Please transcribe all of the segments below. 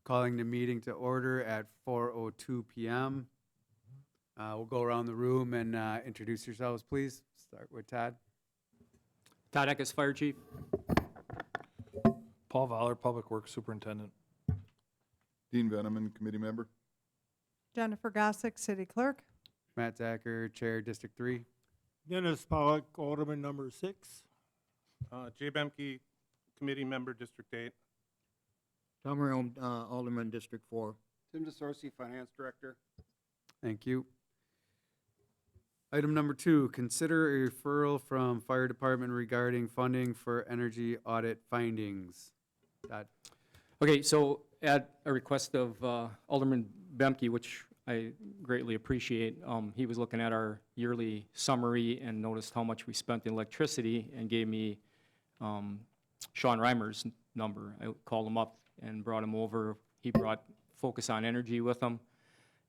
calling the meeting to order at 4:02 p.m. We'll go around the room and introduce yourselves, please. Start with Todd. Todd Eckes, Fire Chief. Paul Voller, Public Works Superintendent. Dean Veneman, committee member. Jennifer Gossick, City Clerk. Matt Zacher, Chair, District 3. Dennis Pollock, Alderman number 6. Jay Bemke, committee member, District 8. Tom Rome, Alderman, District 4. Tim DeSorsi, Finance Director. Thank you. Item number 2, consider a referral from Fire Department regarding funding for energy audit findings. Todd. Okay, so at a request of Alderman Bemke, which I greatly appreciate, he was looking at our yearly summary and noticed how much we spent in electricity and gave me Sean Reimer's number. I called him up and brought him over. He brought Focus on Energy with him.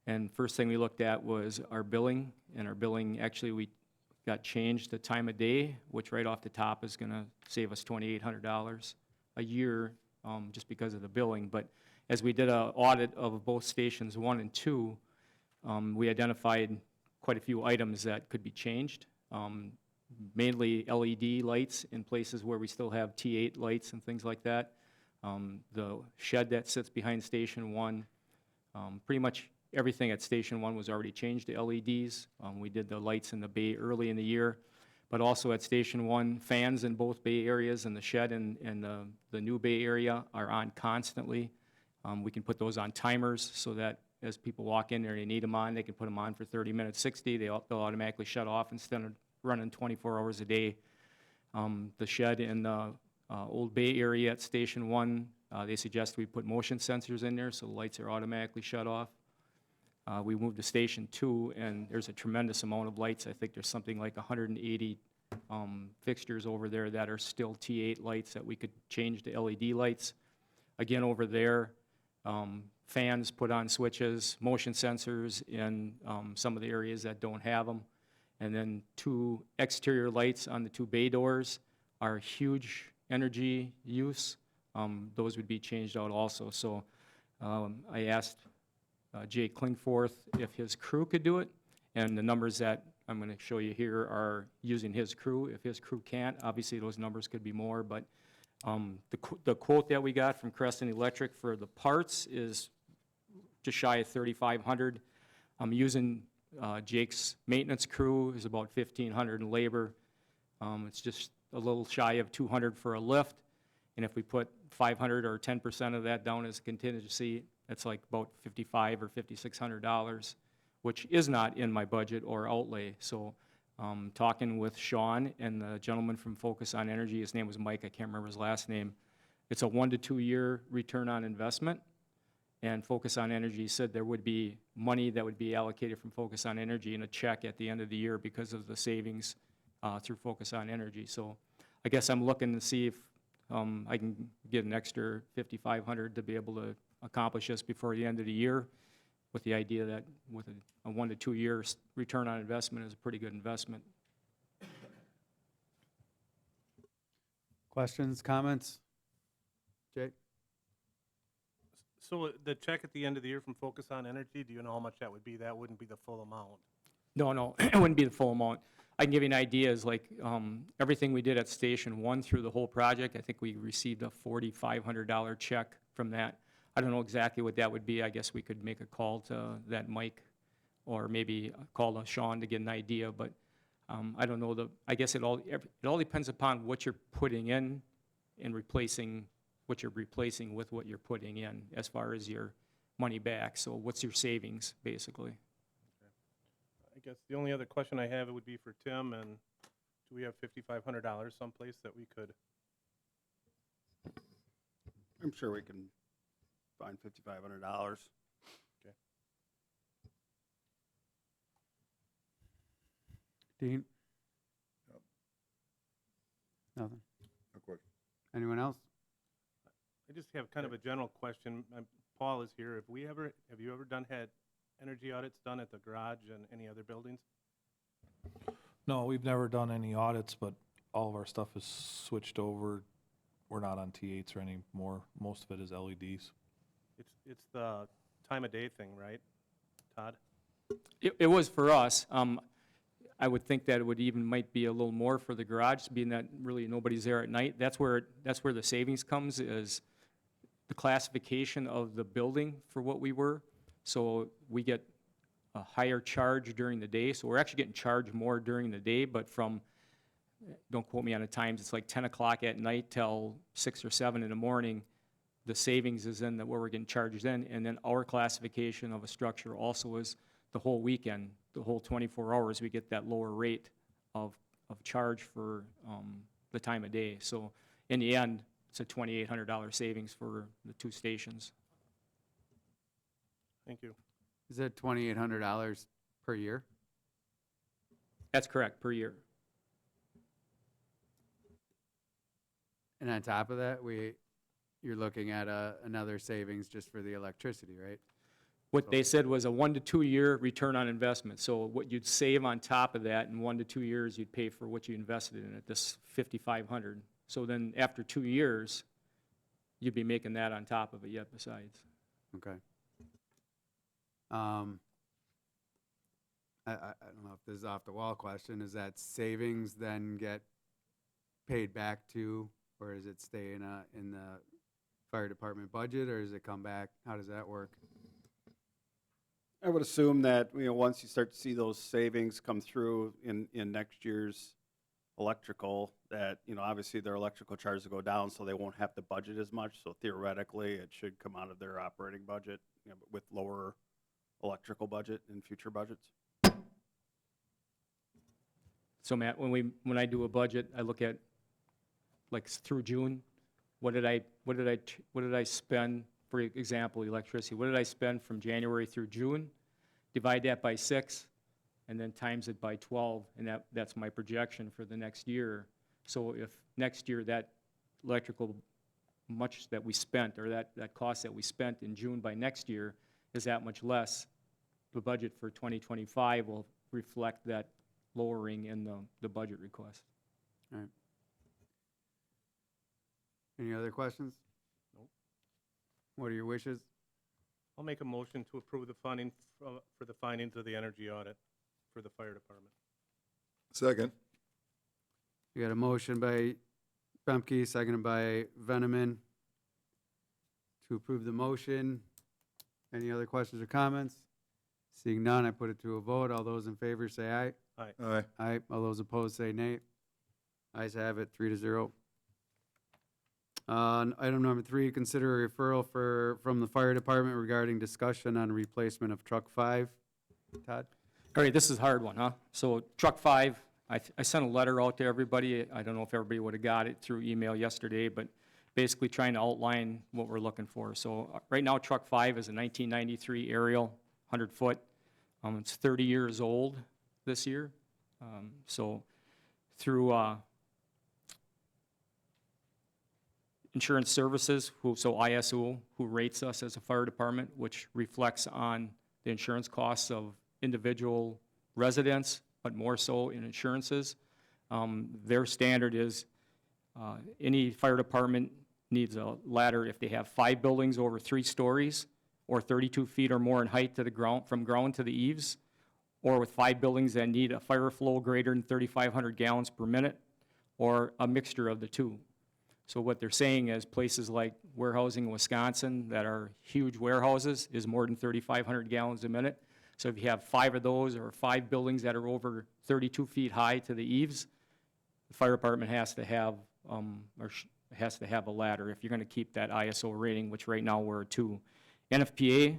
And first thing we looked at was our billing, and our billing, actually we got changed to time of day, which right off the top is gonna save us $2,800 a year just because of the billing. But as we did an audit of both stations 1 and 2, we identified quite a few items that could be changed, mainly LED lights in places where we still have T8 lights and things like that. The shed that sits behind Station 1, pretty much everything at Station 1 was already changed to LEDs. We did the lights in the bay early in the year, but also at Station 1, fans in both bay areas and the shed and the new bay area are on constantly. We can put those on timers so that as people walk in there and they need them on, they can put them on for 30 minutes, 60, they'll automatically shut off instead of running 24 hours a day. The shed in the old bay area at Station 1, they suggest we put motion sensors in there so the lights are automatically shut off. We moved to Station 2, and there's a tremendous amount of lights. I think there's something like 180 fixtures over there that are still T8 lights that we could change to LED lights. Again, over there, fans put on switches, motion sensors in some of the areas that don't have them. And then 2 exterior lights on the 2 bay doors are huge energy use. Those would be changed out also. So I asked Jay Klingforth if his crew could do it, and the numbers that I'm going to show you here are using his crew. If his crew can't, obviously those numbers could be more, but the quote that we got from Crescent Electric for the parts is just shy of $3,500. I'm using Jake's maintenance crew is about $1,500 in labor. It's just a little shy of $200 for a lift, and if we put 500 or 10% of that down as contingency, that's like about $5,500 or $5,600, which is not in my budget or outlay. So talking with Sean and the gentleman from Focus on Energy, his name was Mike, I can't remember his last name. It's a 1 to 2 year return on investment, and Focus on Energy said there would be money that would be allocated from Focus on Energy in a check at the end of the year because of the savings through Focus on Energy. So I guess I'm looking to see if I can get an extra $5,500 to be able to accomplish this before the end of the year, with the idea that with a 1 to 2 year return on investment is a pretty good investment. Questions, comments? Jay? So the check at the end of the year from Focus on Energy, do you know how much that would be? That wouldn't be the full amount. No, it wouldn't be the full amount. I can give you an idea, is like everything we did at Station 1 through the whole project, I think we received a $4,500 check from that. I don't know exactly what that would be. I guess we could make a call to that Mike, or maybe call to Sean to get an idea, but I don't know. I guess it all depends upon what you're putting in and replacing what you're replacing with what you're putting in as far as your money back. So what's your savings, basically? I guess the only other question I have would be for Tim, and do we have $5,500 someplace that we could? I'm sure we can find $5,500. Okay. Dean? Yep. Nothing. No question. Anyone else? I just have kind of a general question. Paul is here. Have you ever had energy audits done at the garage and any other buildings? No, we've never done any audits, but all of our stuff is switched over. We're not on T8s or anymore. Most of it is LEDs. It's the time of day thing, right, Todd? It was for us. I would think that it would even might be a little more for the garage, being that really nobody's there at night. That's where the savings comes, is the classification of the building for what we were. So we get a higher charge during the day, so we're actually getting charged more during the day, but from, don't quote me on the times, it's like 10 o'clock at night till 6 or 7 in the morning, the savings is in where we're getting charged in, and then our classification of a structure also is the whole weekend, the whole 24 hours, we get that lower rate of charge for the time of day. So in the end, it's a $2,800 savings for the 2 stations. Thank you. Is that $2,800 per year? That's correct, per year. And on top of that, you're looking at another savings just for the electricity, right? What they said was a 1 to 2 year return on investment. So what you'd save on top of that in 1 to 2 years, you'd pay for what you invested in it, this $5,500. So then after 2 years, you'd be making that on top of it yet besides. Okay. I don't know if this is off the wall question, is that savings then get paid back to, or does it stay in the fire department budget, or does it come back? How does that work? I would assume that, once you start to see those savings come through in next year's electrical, that, obviously their electrical charges will go down, so they won't have to budget as much. So theoretically, it should come out of their operating budget, but with lower electrical budget in future budgets. So Matt, when I do a budget, I look at, like through June, what did I spend, for example, electricity, what did I spend from January through June? Divide that by 6, and then times it by 12, and that's my projection for the next year. So if next year that electrical much that we spent, or that cost that we spent in June by next year is that much less, the budget for 2025 will reflect that lowering in the budget request. All right. Any other questions? Nope. What are your wishes? I'll make a motion to approve the funding for the findings of the energy audit for the fire department. Second. You got a motion by Bemke, seconded by Veneman to approve the motion. Any other questions or comments? Seeing none, I put it to a vote. All those in favor say aye. Aye. Aye. All those opposed say nay. Ayes have it, 3-0. Item number 3, consider a referral from the fire department regarding discussion on replacement of truck 5. Todd? All right, this is a hard one, huh? So truck 5, I sent a letter out to everybody. I don't know if everybody would have got it through email yesterday, but basically trying to outline what we're looking for. So right now, truck 5 is a 1993 aerial, 100-foot. It's 30 years old this year. So through insurance services, ISO, who rates us as a fire department, which reflects on the insurance costs of individual residents, but more so in insurances. Their standard is any fire department needs a ladder if they have 5 buildings over 3 stories, or 32 feet or more in height to the ground, from ground to the eaves, or with 5 buildings that need a fire flow greater than 3,500 gallons per minute, or a mixture of the two. So what they're saying is places like warehousing in Wisconsin that are huge warehouses is more than 3,500 gallons a minute. So if you have 5 of those, or 5 buildings that are over 32 feet high to the eaves, the fire department has to have a ladder if you're going to keep that ISO rating, which right now we're a 2. NFPA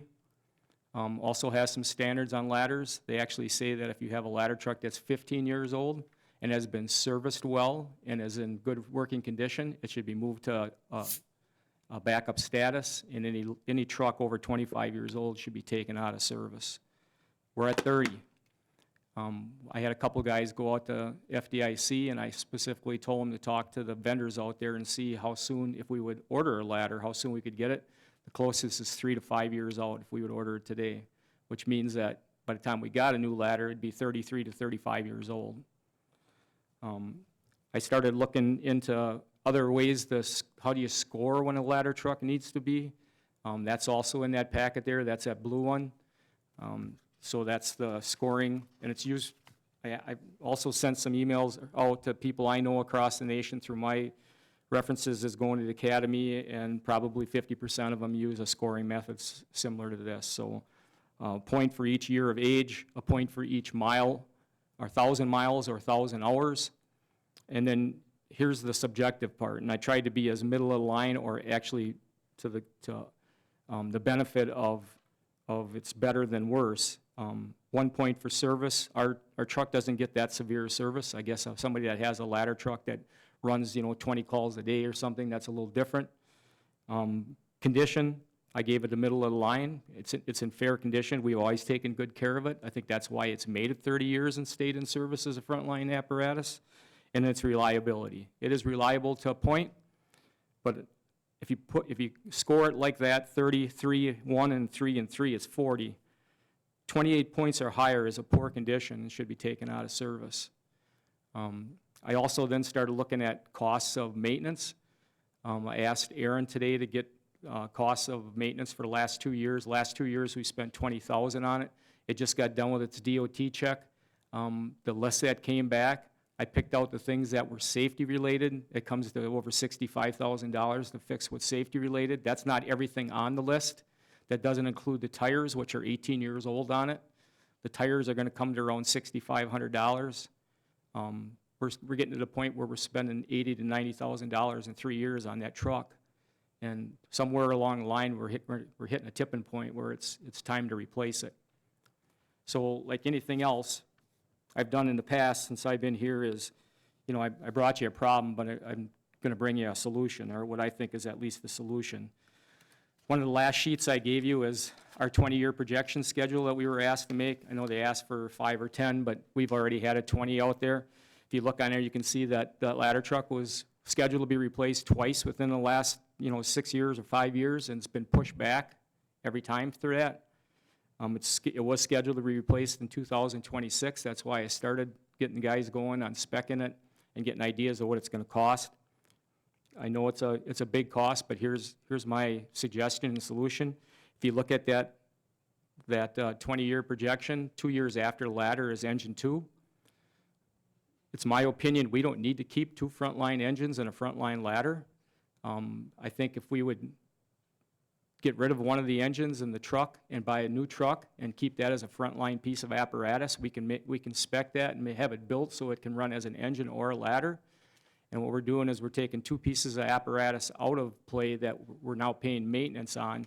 also has some standards on ladders. They actually say that if you have a ladder truck that's 15 years old and has been serviced well and is in good working condition, it should be moved to a backup status, and any truck over 25 years old should be taken out of service. We're at 30. I had a couple guys go out to FDIC, and I specifically told them to talk to the vendors out there and see how soon, if we would order a ladder, how soon we could get it. The closest is 3 to 5 years out if we would order it today, which means that by the time we got a new ladder, it'd be 33 to 35 years old. I started looking into other ways, how do you score when a ladder truck needs to be That's also in that packet there, that's that blue one. So that's the scoring, and it's used, I also sent some emails out to people I know across the nation through my references as going to the academy, and probably 50% of them use a scoring method similar to this. So a point for each year of age, a point for each mile, or 1,000 miles or 1,000 hours. And then here's the subjective part, and I tried to be as middle of the line, or actually to the benefit of it's better than worse. 1 point for service. Our truck doesn't get that severe service. I guess somebody that has a ladder truck that runs, 20 calls a day or something, that's a little different. Condition, I gave it the middle of the line. It's in fair condition. We've always taken good care of it. I think that's why it's made it 30 years and stayed in service as a frontline apparatus. And its reliability. It is reliable to a point, but if you score it like that, 33, 1, and 3, and 3, it's 40. 28 points or higher is a poor condition and should be taken out of service. I also then started looking at costs of maintenance. I asked Aaron today to get costs of maintenance for the last 2 years. Last 2 years, we spent $20,000 on it. It just got done with its DOT check. The list that came back, I picked out the things that were safety related. It comes to over $65,000 to fix what's safety related. That's not everything on the list. That doesn't include the tires, which are 18 years old on it. The tires are going to come to around $6,500. We're getting to the point where we're spending $80,000 to $90,000 in 3 years on that truck. And somewhere along the line, we're hitting a tipping point where it's time to replace it. So like anything else I've done in the past since I've been here is, I brought you a problem, but I'm going to bring you a solution, or what I think is at least the solution. One of the last sheets I gave you is our 20-year projection schedule that we were asked to make. I know they asked for 5 or 10, but we've already had a 20 out there. If you look on there, you can see that that ladder truck was scheduled to be replaced twice within the last, 6 years or 5 years, and it's been pushed back every time through that. It was scheduled to be replaced in 2026. That's why I started getting the guys going on specking it and getting ideas of what it's going to cost. I know it's a big cost, but here's my suggestion and solution. If you look at that 20-year projection, 2 years after the ladder is engine 2. It's my opinion we don't need to keep 2 frontline engines and a frontline ladder. I think if we would get rid of one of the engines in the truck and buy a new truck and keep that as a frontline piece of apparatus, we can spec that and have it built so it can run as an engine or a ladder. And what we're doing is we're taking 2 pieces of apparatus out of play that we're now paying maintenance on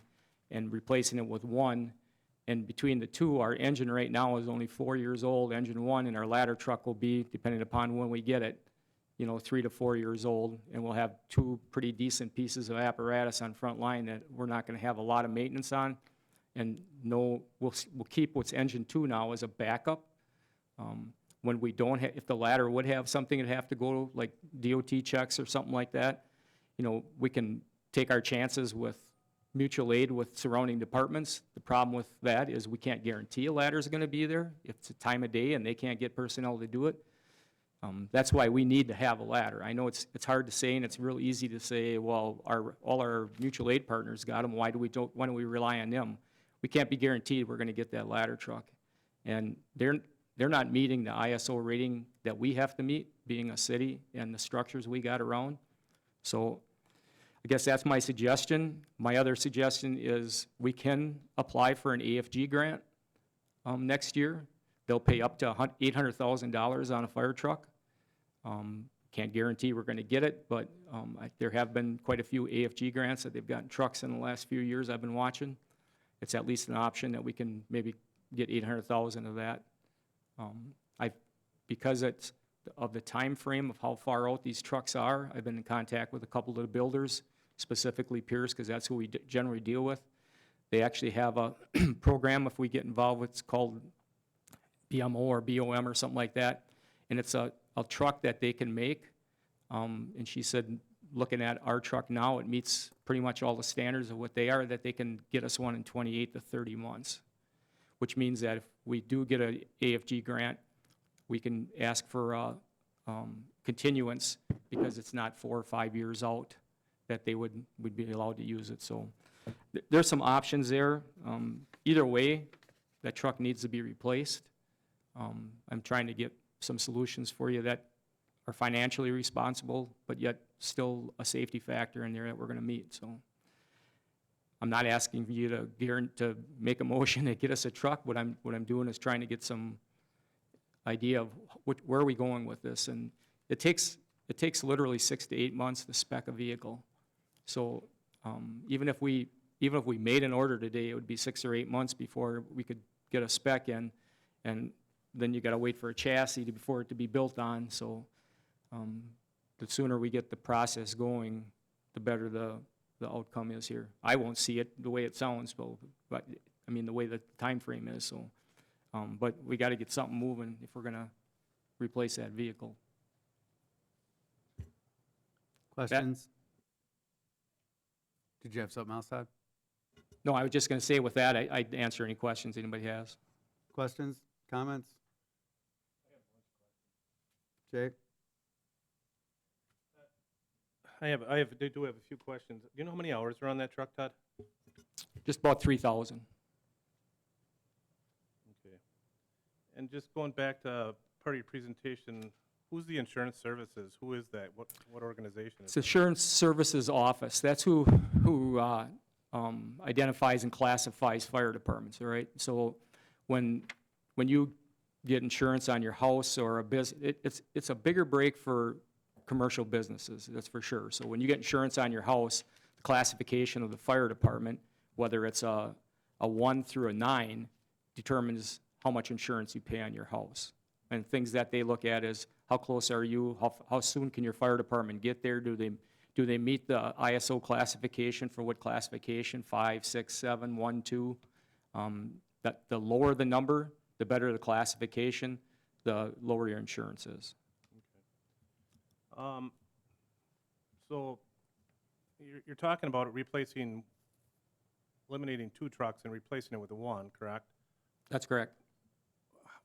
and replacing it with one. And between the 2, our engine right now is only 4 years old, engine 1, and our ladder truck will be, depending upon when we get it, 3 to 4 years old, and we'll have 2 pretty decent pieces of apparatus on front line that we're not going to have a lot of maintenance on. And we'll keep what's engine 2 now as a backup. When we don't have, if the ladder would have something it'd have to go to, like DOT checks or something like that, we can take our chances with mutual aid with surrounding departments. The problem with that is we can't guarantee a ladder is going to be there. If it's a time of day and they can't get personnel to do it. That's why we need to have a ladder. I know it's hard to say, and it's real easy to say, well, all our mutual aid partners got them. Why don't we rely on them? We can't be guaranteed we're going to get that ladder truck, and they're not meeting the ISO rating that we have to meet, being a city and the structures we got around. So I guess that's my suggestion. My other suggestion is we can apply for an AFG grant next year. They'll pay up to $800,000 on a fire truck. Can't guarantee we're going to get it, but there have been quite a few AFG grants that they've gotten trucks in the last few years I've been watching. It's at least an option that we can maybe get $800,000 of that. Because it's of the time frame of how far out these trucks are, I've been in contact with a couple of the builders, specifically Pierce, because that's who we generally deal with. They actually have a program if we get involved with, it's called BMO or BOM or something like that, and it's a truck that they can make. And she said, looking at our truck now, it meets pretty much all the standards of what they are, that they can get us one in 28 to 30 months, which means that if we do get an AFG grant, we can ask for continuance because it's not 4 or 5 years out that they would be allowed to use it. So there's some options there. Either way, that truck needs to be replaced. I'm trying to get some solutions for you that are financially responsible, but yet still a safety factor in there that we're going to meet, so. I'm not asking you to make a motion to get us a truck. What I'm doing is trying to get some idea of where are we going with this. And it takes literally 6 to 8 months to spec a vehicle. So even if we made an order today, it would be 6 or 8 months before we could get a spec in, and then you got to wait for a chassis before it to be built on. So the sooner we get the process going, the better the outcome is here. I won't see it the way it sounds, but I mean the way the time frame is. So, but we got to get something moving if we're going to replace that vehicle. Questions? Did you have something else, Todd? No, I was just going to say with that, I'd answer any questions anybody has. Questions, comments? Jake? I do have a few questions. Do you know how many hours are on that truck, Todd? Just about 3,000. Okay. And just going back to part of your presentation, who's the insurance services? Who is that? What organization is It's the that? Insurance Services Office. That's who identifies and classifies fire departments, all right? So when you get insurance on your house or a business, it's a bigger break for commercial businesses, that's for sure. So when you get insurance on your house, the classification of the fire department, whether it's a 1 through a 9, determines how much insurance you pay on your house. And things that they look at is how close are you, how soon can your fire department get there, do they meet the ISO classification for what classification, 5, 6, 7, 1, 2? That the lower the number, the better the classification, the lower your insurance is. So you're talking about eliminating 2 trucks and replacing it with a 1, correct? That's correct.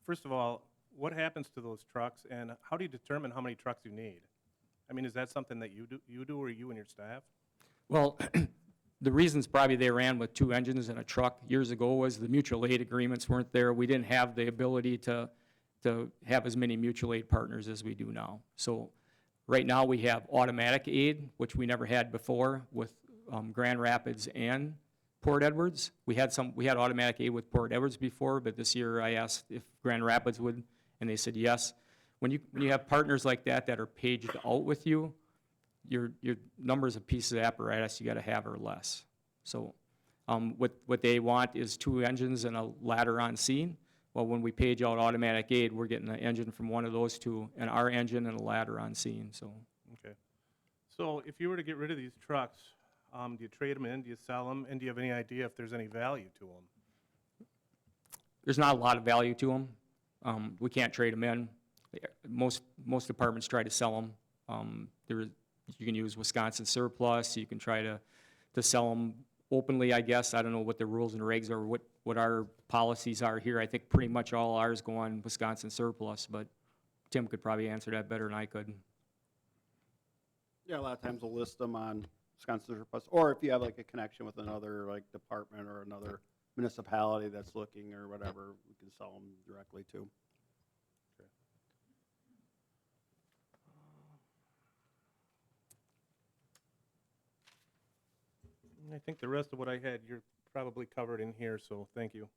First of all, what happens to those trucks, and how do you determine how many trucks you need? I mean, is that something that you do, or you and your staff? Well, the reasons probably they ran with 2 engines in a truck years ago was the mutual aid agreements weren't there. We didn't have the ability to have as many mutual aid partners as we do now. So right now we have automatic aid, which we never had before with Grand Rapids and Port Edwards. We had automatic aid with Port Edwards before, but this year I asked if Grand Rapids would, and they said yes. When you have partners like that are paged out with you, your numbers of pieces of apparatus you got to have are less. So what they want is 2 engines and a ladder on scene. Well, when we page out automatic aid, we're getting an engine from one of those 2, and our engine and a ladder on scene. So Okay. So if you were to get rid of these trucks, do you trade them in, do you sell them, and do you have any idea if there's any value to them? there's not a lot of value to them. We can't trade them in. Most departments try to sell them. You can use Wisconsin surplus. You can try to sell them openly, I guess. I don't know what the rules and regs are, what our policies are here. I think pretty much all ours go on Wisconsin surplus, but Tim could probably answer that better than I could. Yeah, a lot of times we'll list them on Wisconsin surplus, or if you have like a connection with another like department or another municipality that's looking or whatever, we can sell them directly too. I think the rest of what I had, you're probably covered in here, so thank you.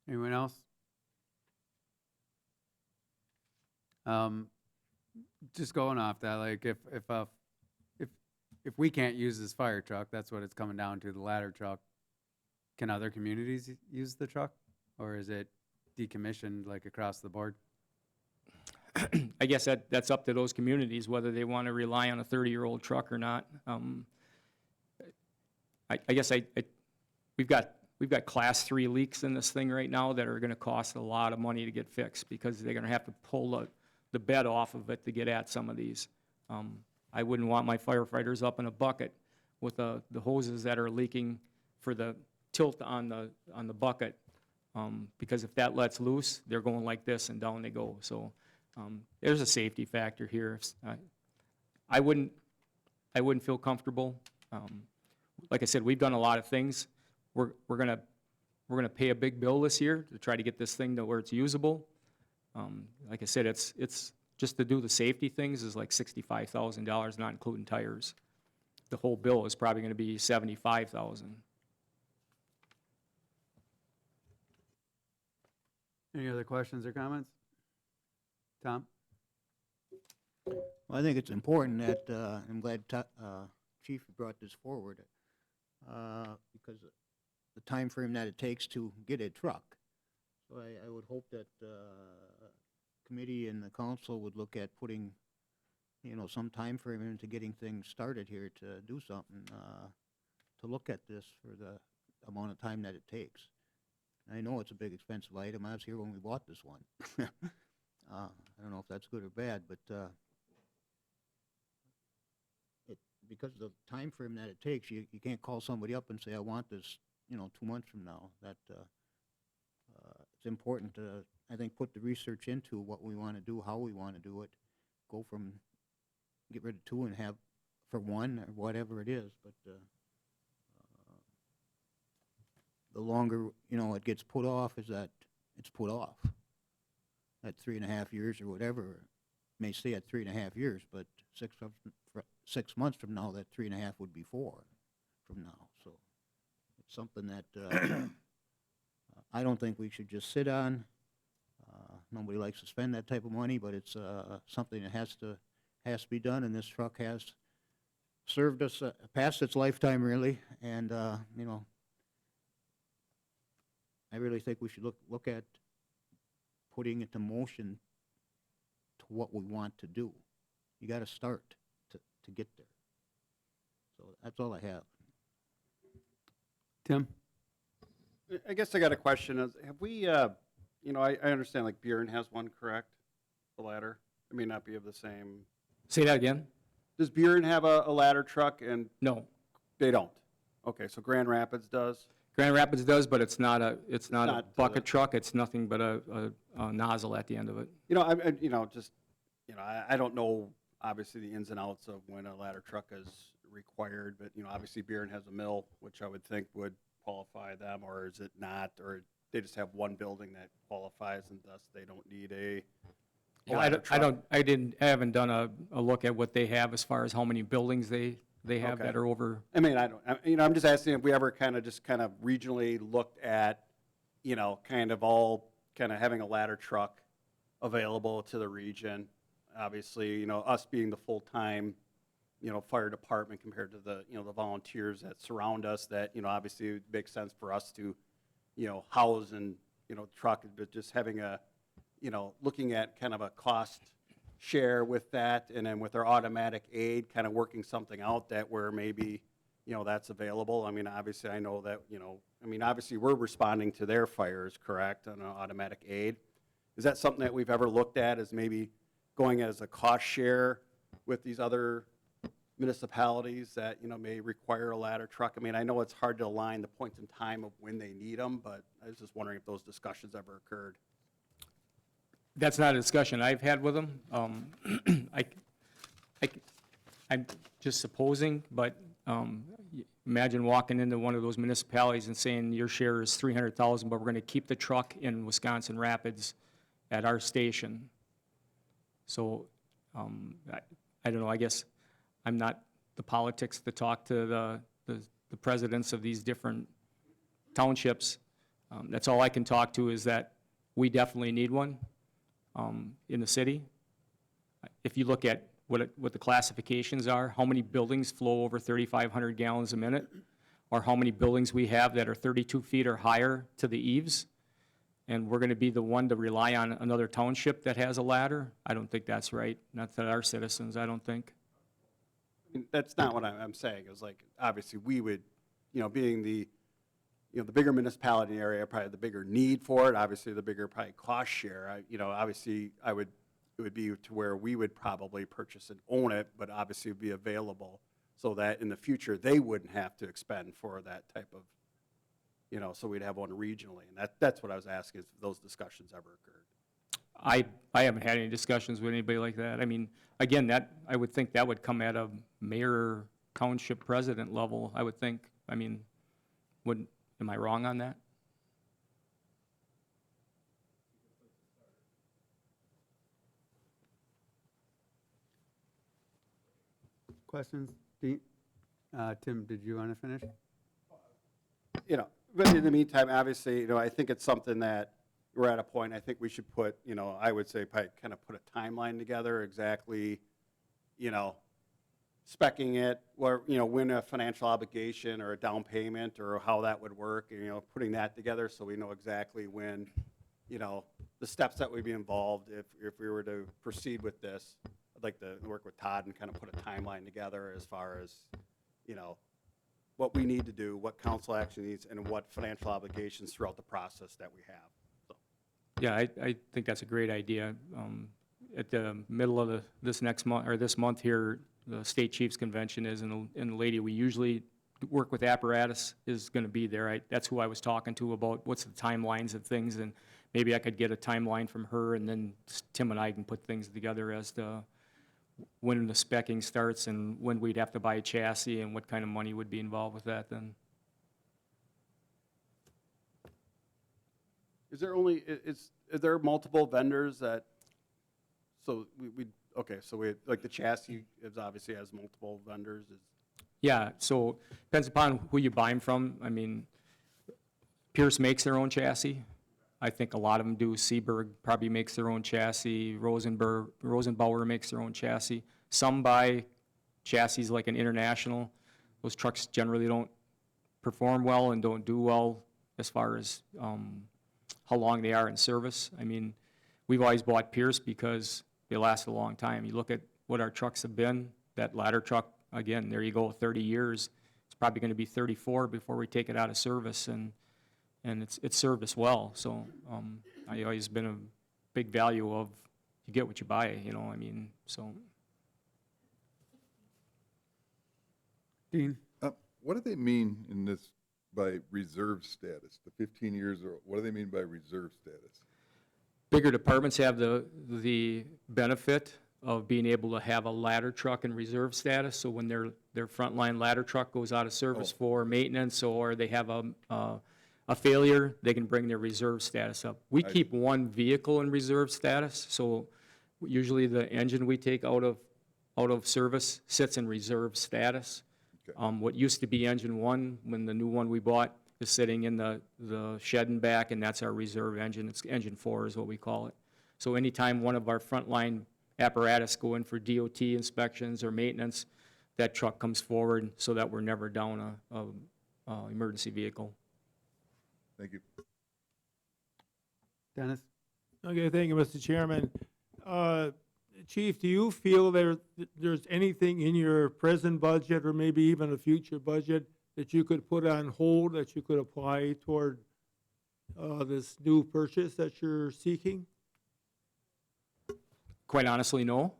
Anyone else? Just going off that, like if we can't use this fire truck, that's what it's coming down to, the ladder truck. Can other communities use the truck, or is it decommissioned like across the board? I guess that's up to those communities, whether they want to rely on a 30-year-old truck or not. I guess we've got class 3 leaks in this thing right now that are going to cost a lot of money to get fixed because they're going to have to pull the bed off of it to get at some of these. I wouldn't want my firefighters up in a bucket with the hoses that are leaking for the tilt on the bucket, because if that lets loose, they're going like this and down they go. So there's a safety factor here. I wouldn't feel comfortable Like I said, we've done a lot of things. We're gonna pay a big bill this year to try to get this thing to where it's usable. Like I said, it's just to do the safety things is like $65,000, not including tires. The whole bill is probably gonna be $75,000. Any other questions or comments? Tom? Well, I think it's important that, I'm glad Chief brought this forward, because the time frame that it takes to get a truck. So I would hope that committee and the council would look at putting, some time frame into getting things started here to do something, to look at this for the amount of time that it takes. I know it's a big expensive item. I was here when we bought this one. I don't know if that's good or bad, but because of the time frame that it takes, you can't call somebody up and say, I want this, 2 months from now. That it's important to, I think, put the research into what we want to do, how we want to do it, go from, get rid of 2 and have for 1 or whatever it is, but the longer, it gets put off is that it's put off. At 3.5 years or whatever, it may stay at 3.5 years, but 6 months from now, that 3.5 would be 4 from now. So it's something that I don't think we should just sit on. Nobody likes to spend that type of money, but it's something that has to be done, and this truck has served us past its lifetime, really, and I really think we should look at putting into motion to what we want to do. You got to start to get there. So that's all I have. Tim? I guess I got a question. Have we, I understand like Buren has one, correct? The ladder. It may not be of the same. Say that again? Does Buren have a ladder truck? And No. they don't. Okay, so Grand Rapids does. Grand Rapids does, but it's not a not, bucket truck. It's nothing but a nozzle at the end of it. I don't know, obviously, the ins and outs of when a ladder truck is required, but, obviously Buren has a mill, which I would think would qualify them, or is it not? Or they just have one building that qualifies and thus they don't need a Yeah, ladder truck? I haven't done a look at what they have as far as how many buildings they have Okay. that are over. I mean, I'm just asking if we ever kind of regionally looked at, kind of having a ladder truck available to the region. Obviously, us being the full-time, fire department compared to the, the volunteers that surround us, that, obviously it makes sense for us to, house and, truck, but just having a, looking at kind of a cost share with that, and then with our automatic aid, kind of working something out that where maybe, that's available. I mean, obviously, I know that, obviously, we're responding to their fires, correct, on an automatic aid. Is that something that we've ever looked at as maybe going as a cost share with these other municipalities that, may require a ladder truck? I mean, I know it's hard to align the points in time of when they need them, but I was just wondering if those discussions ever occurred. That's not a discussion I've had with them. I'm just supposing, but imagine walking into one of those municipalities and saying your share is $300,000, but we're going to keep the truck in Wisconsin Rapids at our station. So I don't know. I guess I'm not the politics to talk to the presidents of these different townships. That's all I can talk to is that we definitely need one. In the city. If you look at what the classifications are, how many buildings flow over 3,500 gallons a minute, or how many buildings we have that are 32 feet or higher to the eaves, and we're going to be the one to rely on another township that has a ladder, I don't think that's right. Not that our citizens, I don't think. That's not what I'm saying. It was like, obviously, we would, being the, the bigger municipality area, probably the bigger need for it, obviously the bigger probably cost share. Obviously, it would be to where we would probably purchase and own it, but obviously it would be available so that in the future, they wouldn't have to expend for that type of, so we'd have one regionally. And that's what I was asking, if those discussions ever occurred. I haven't had any discussions with anybody like that. I mean, again, I would think that would come at a mayor township president level, I would think. I mean, am I wrong on that? Questions? Dean? Tim, did you want to finish? You know, but in the meantime, obviously, you know, I think it's something that we're at a point, I think we should put, you know, I would say probably kind of put a timeline together exactly, you know, speccing it, or, you know, when a financial obligation or a down payment or how that would work, you know, putting that together so we know exactly when, you know, the steps that would be involved if we were to proceed with this. I'd like to work with Todd and kind of put a timeline together as far as, you know, what we need to do, what council action needs, and what financial obligations throughout the process that we have. So, Yeah, I think that's a great idea. At the middle of this next month, or this month here, the State Chiefs Convention is, and the lady we usually work with apparatus is going to be there. That's who I was talking to about what's the timelines of things, and maybe I could get a timeline from her, and then Tim and I can put things together as to when the speccing starts and when we'd have to buy a chassis and what kind of money would be involved with that then. is there only, is there multiple vendors that, so okay, so we, like the chassis is obviously has multiple vendors, is, Yeah, so depends upon who you buy them from. I mean, Pierce makes their own chassis. I think a lot of them do. Seaberg probably makes their own chassis. Rosenbauer makes their own chassis. Some buy chassis like an International. Those trucks generally don't perform well and don't do well as far as how long they are in service. I mean, we've always bought Pierce because they last a long time. You look at what our trucks have been, that ladder truck, again, there you go, 30 years. It's probably going to be 34 before we take it out of service, and it's served us well. So I always been a big value of you get what you buy, you know, I mean, so. Dean? What do they mean in this by reserve status? The 15 years, or what do they mean by reserve status? Bigger departments have the benefit of being able to have a ladder truck in reserve status, so when their frontline ladder truck goes out of service for maintenance, or they have a failure, they can bring their reserve status up. We keep one vehicle in reserve status, so usually the engine we take out of service sits in reserve status. Okay. What used to be engine one, when the new one we bought, is sitting in the shed and back, and that's our reserve engine. It's engine 4 is what we call it. So anytime one of our frontline apparatus go in for DOT inspections or maintenance, that truck comes forward so that we're never down a emergency vehicle. Thank you. Dennis? Okay, thank you, Mr. Chairman. Chief, do you feel there's anything in your present budget or maybe even a future budget that you could put on hold, that you could apply toward this new purchase that you're seeking? Quite honestly, no.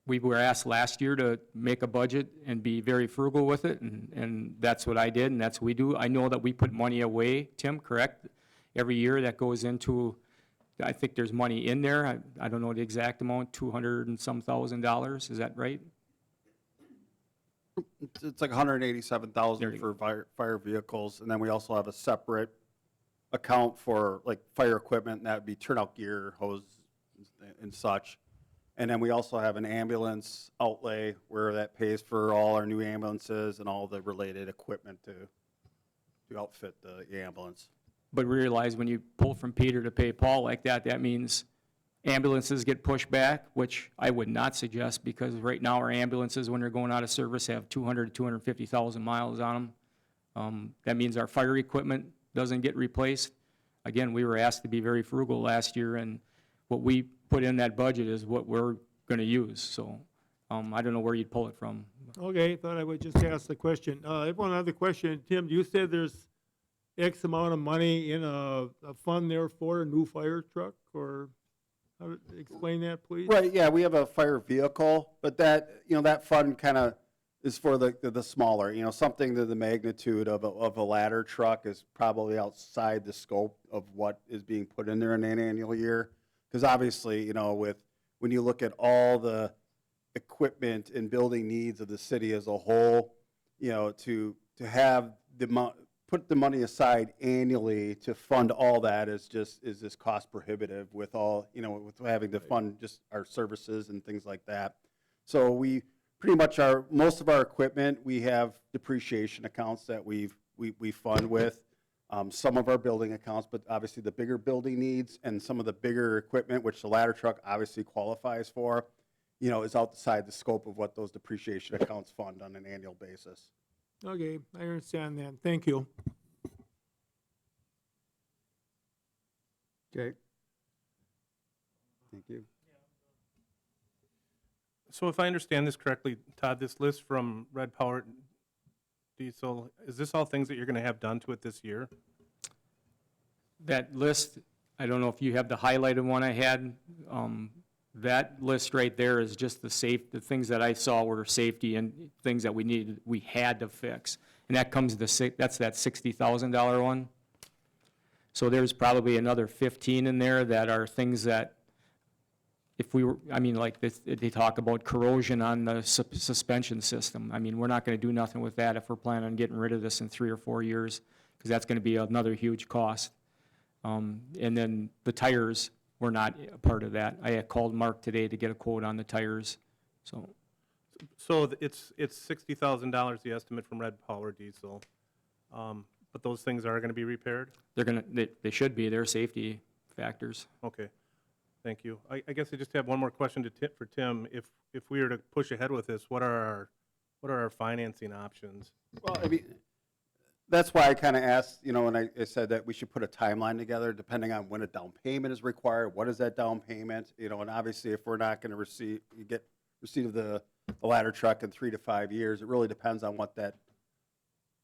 We were asked last year to make a budget and be very frugal with it, and that's what I did, and that's what we do. I know that we put money away, Tim, correct? Every year that goes into, I think there's money in there. I don't know the exact amount, $200 and some thousand. Is that right? it's like 187,000 There you for fire vehicles, and then we also have a separate account for like fire equipment, and that would be turnout gear, hose, and such. And then we also have an ambulance outlay where that pays for all our new ambulances and all the related equipment to outfit the ambulance. But realize when you pull from Peter to pay Paul like that, that means ambulances get pushed back, which I would not suggest, because right now our ambulances, when they're going out of service, have 200 to 250,000 miles on them. That means our fire equipment doesn't get replaced. Again, we were asked to be very frugal last year, and what we put in that budget is what we're going to use. So I don't know where you'd pull it from. Okay, thought I would just ask the question. I have one other question. Tim, you said there's X amount of money in a fund there for a new fire truck, or explain that, please? Right, yeah, we have a fire vehicle, but that, you know, that fund kind of is for the smaller, you know, something to the magnitude of a ladder truck is probably outside the scope of what is being put in there in an annual year. Because obviously, you know, when you look at all the equipment and building needs of the city as a whole, you know, to have put the money aside annually to fund all that is just cost prohibitive with all, you know, with having to fund just our services and things like that. So we pretty much most of our equipment, we have depreciation accounts that we fund with. Some of our building accounts, but obviously the bigger building needs and some of the bigger equipment, which the ladder truck obviously qualifies for, you know, is outside the scope of what those depreciation accounts fund on an annual basis. Okay, I understand that. Thank you. Jake? Thank you. So if I understand this correctly, Todd, this list from Red Power Diesel, is this all things that you're gonna have done to it this year? That list, I don't know if you have the highlighted one I had. That list right there is just the things that I saw were safety and things that we had to fix. And that comes that's that $60,000 one. So there's probably another 15 in there that are things that if we were, I mean, like they talk about corrosion on the suspension system. I mean, we're not going to do nothing with that if we're planning on getting rid of this in 3 or 4 years, because that's going to be another huge cost. And then the tires were not a part of that. I had called Mark today to get a quote on the tires, so. So it's $60,000, the estimate from Red Power Diesel. But those things are gonna be repaired? They should be, they're safety factors. Okay, thank you. I guess I just have one more question for Tim. If we were to push ahead with this, what are our financing options? Well, I mean, that's why I kind of asked, you know, when I said that we should put a timeline together depending on when a down payment is required, what is that down payment, you know, and obviously if we're not going to get receipt of the ladder truck in 3 to 5 years, it really depends on what that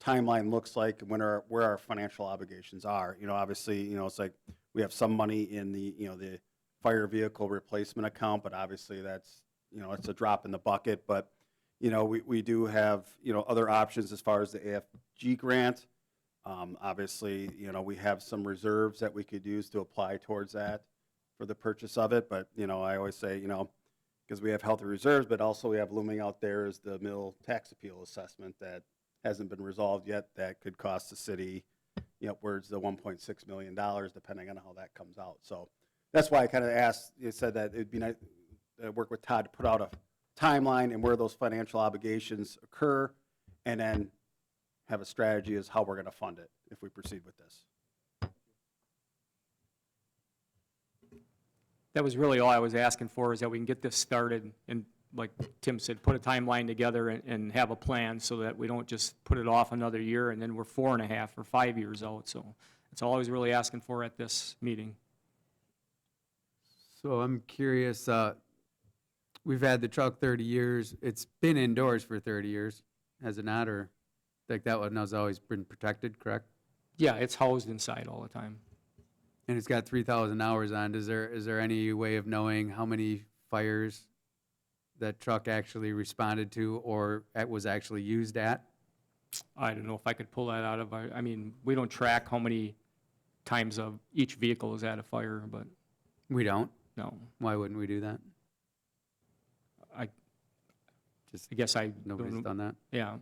timeline looks like and where our financial obligations are. You know, obviously, you know, it's like we have some money in the, you know, the fire vehicle replacement account, but obviously that's, you know, it's a drop in the bucket, but you know, we do have, you know, other options as far as the AFG grant. Obviously, you know, we have some reserves that we could use to apply towards that for the purchase of it. But, you know, I always say, you know, because we have healthy reserves, but also we have looming out there is the mill tax appeal assessment that hasn't been resolved yet that could cost the city, you know, upwards of $1.6 million, depending on how that comes out. So that's why I kind of asked, you said that it'd be nice to work with Todd to put out a timeline and where those financial obligations occur, and then have a strategy as how we're going to fund it if we proceed with this. That was really all I was asking for, is that we can get this started and, like Tim said, put a timeline together and have a plan so that we don't just put it off another year and then we're 4.5 or 5 years out. So that's all I was really asking for at this meeting. So I'm curious, we've had the truck 30 years. It's been indoors for 30 years, has it not? Or like that one has always been protected, correct? Yeah, it's housed inside all the time. And it's got 3,000 hours on. Is there any way of knowing how many fires that truck actually responded to or was actually used at? I don't know if I could pull that out of I mean, we don't track how many times of each vehicle is at a fire, but We don't. no. Why wouldn't we do that? I guess I Nobody's don't, done that. yeah.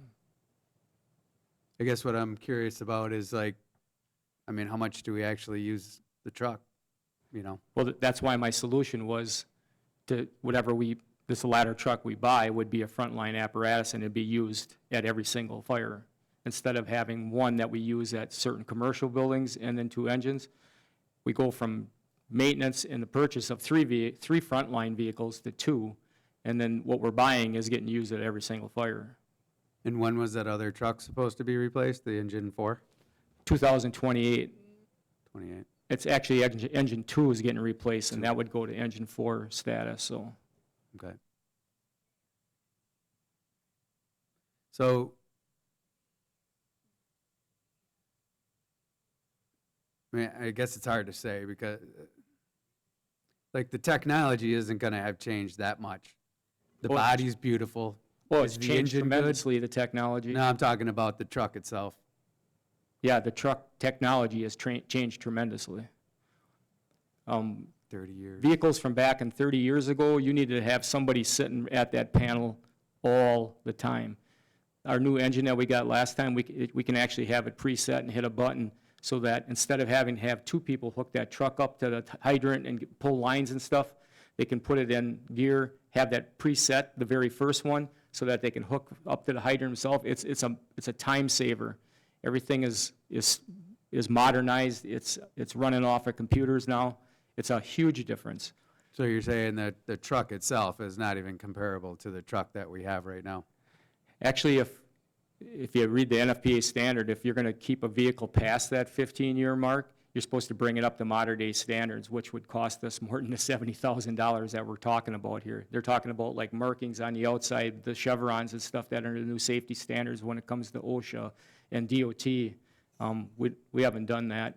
I guess what I'm curious about is like, I mean, how much do we actually use the truck? You know? Well, that's why my solution was to this ladder truck we buy would be a frontline apparatus and it'd be used at every single fire. Instead of having one that we use at certain commercial buildings and then 2 engines, we go from maintenance and the purchase of 3 frontline vehicles to 2, and then what we're buying is getting used at every single fire. And when was that other truck supposed to be replaced? The engine 4? 2028, 28. it's actually engine 2 is getting replaced, and that would go to engine 4 status, so. Okay. So, I mean, I guess it's hard to say because, like, the technology isn't going to have changed that much. The Well, body's beautiful. Well, Is it's the changed engine good? tremendously, the technology. No, I'm talking about the truck itself. Yeah, the truck technology has changed tremendously. Did 30 years. Vehicles from back in 30 years ago, you needed to have somebody sitting at that panel all the time. Our new engine that we got last time, we can actually have it preset and hit a button so that instead of having to have two people hook that truck up to the hydrant and pull lines and stuff, they can put it in gear, have that preset, the very first one, so that they can hook up to the hydrant themselves. It's a time saver. Everything is modernized. It's running off of computers now. It's a huge difference. So you're saying that the truck itself is not even comparable to the truck that we have right now? Actually, if you read the NFPA standard, if you're going to keep a vehicle past that 15-year mark, you're supposed to bring it up to modern-day standards, which would cost us more than the $70,000 that we're talking about here. They're talking about like markings on the outside, the chevrons and stuff that are the new safety standards when it comes to OSHA and DOT. We haven't done that.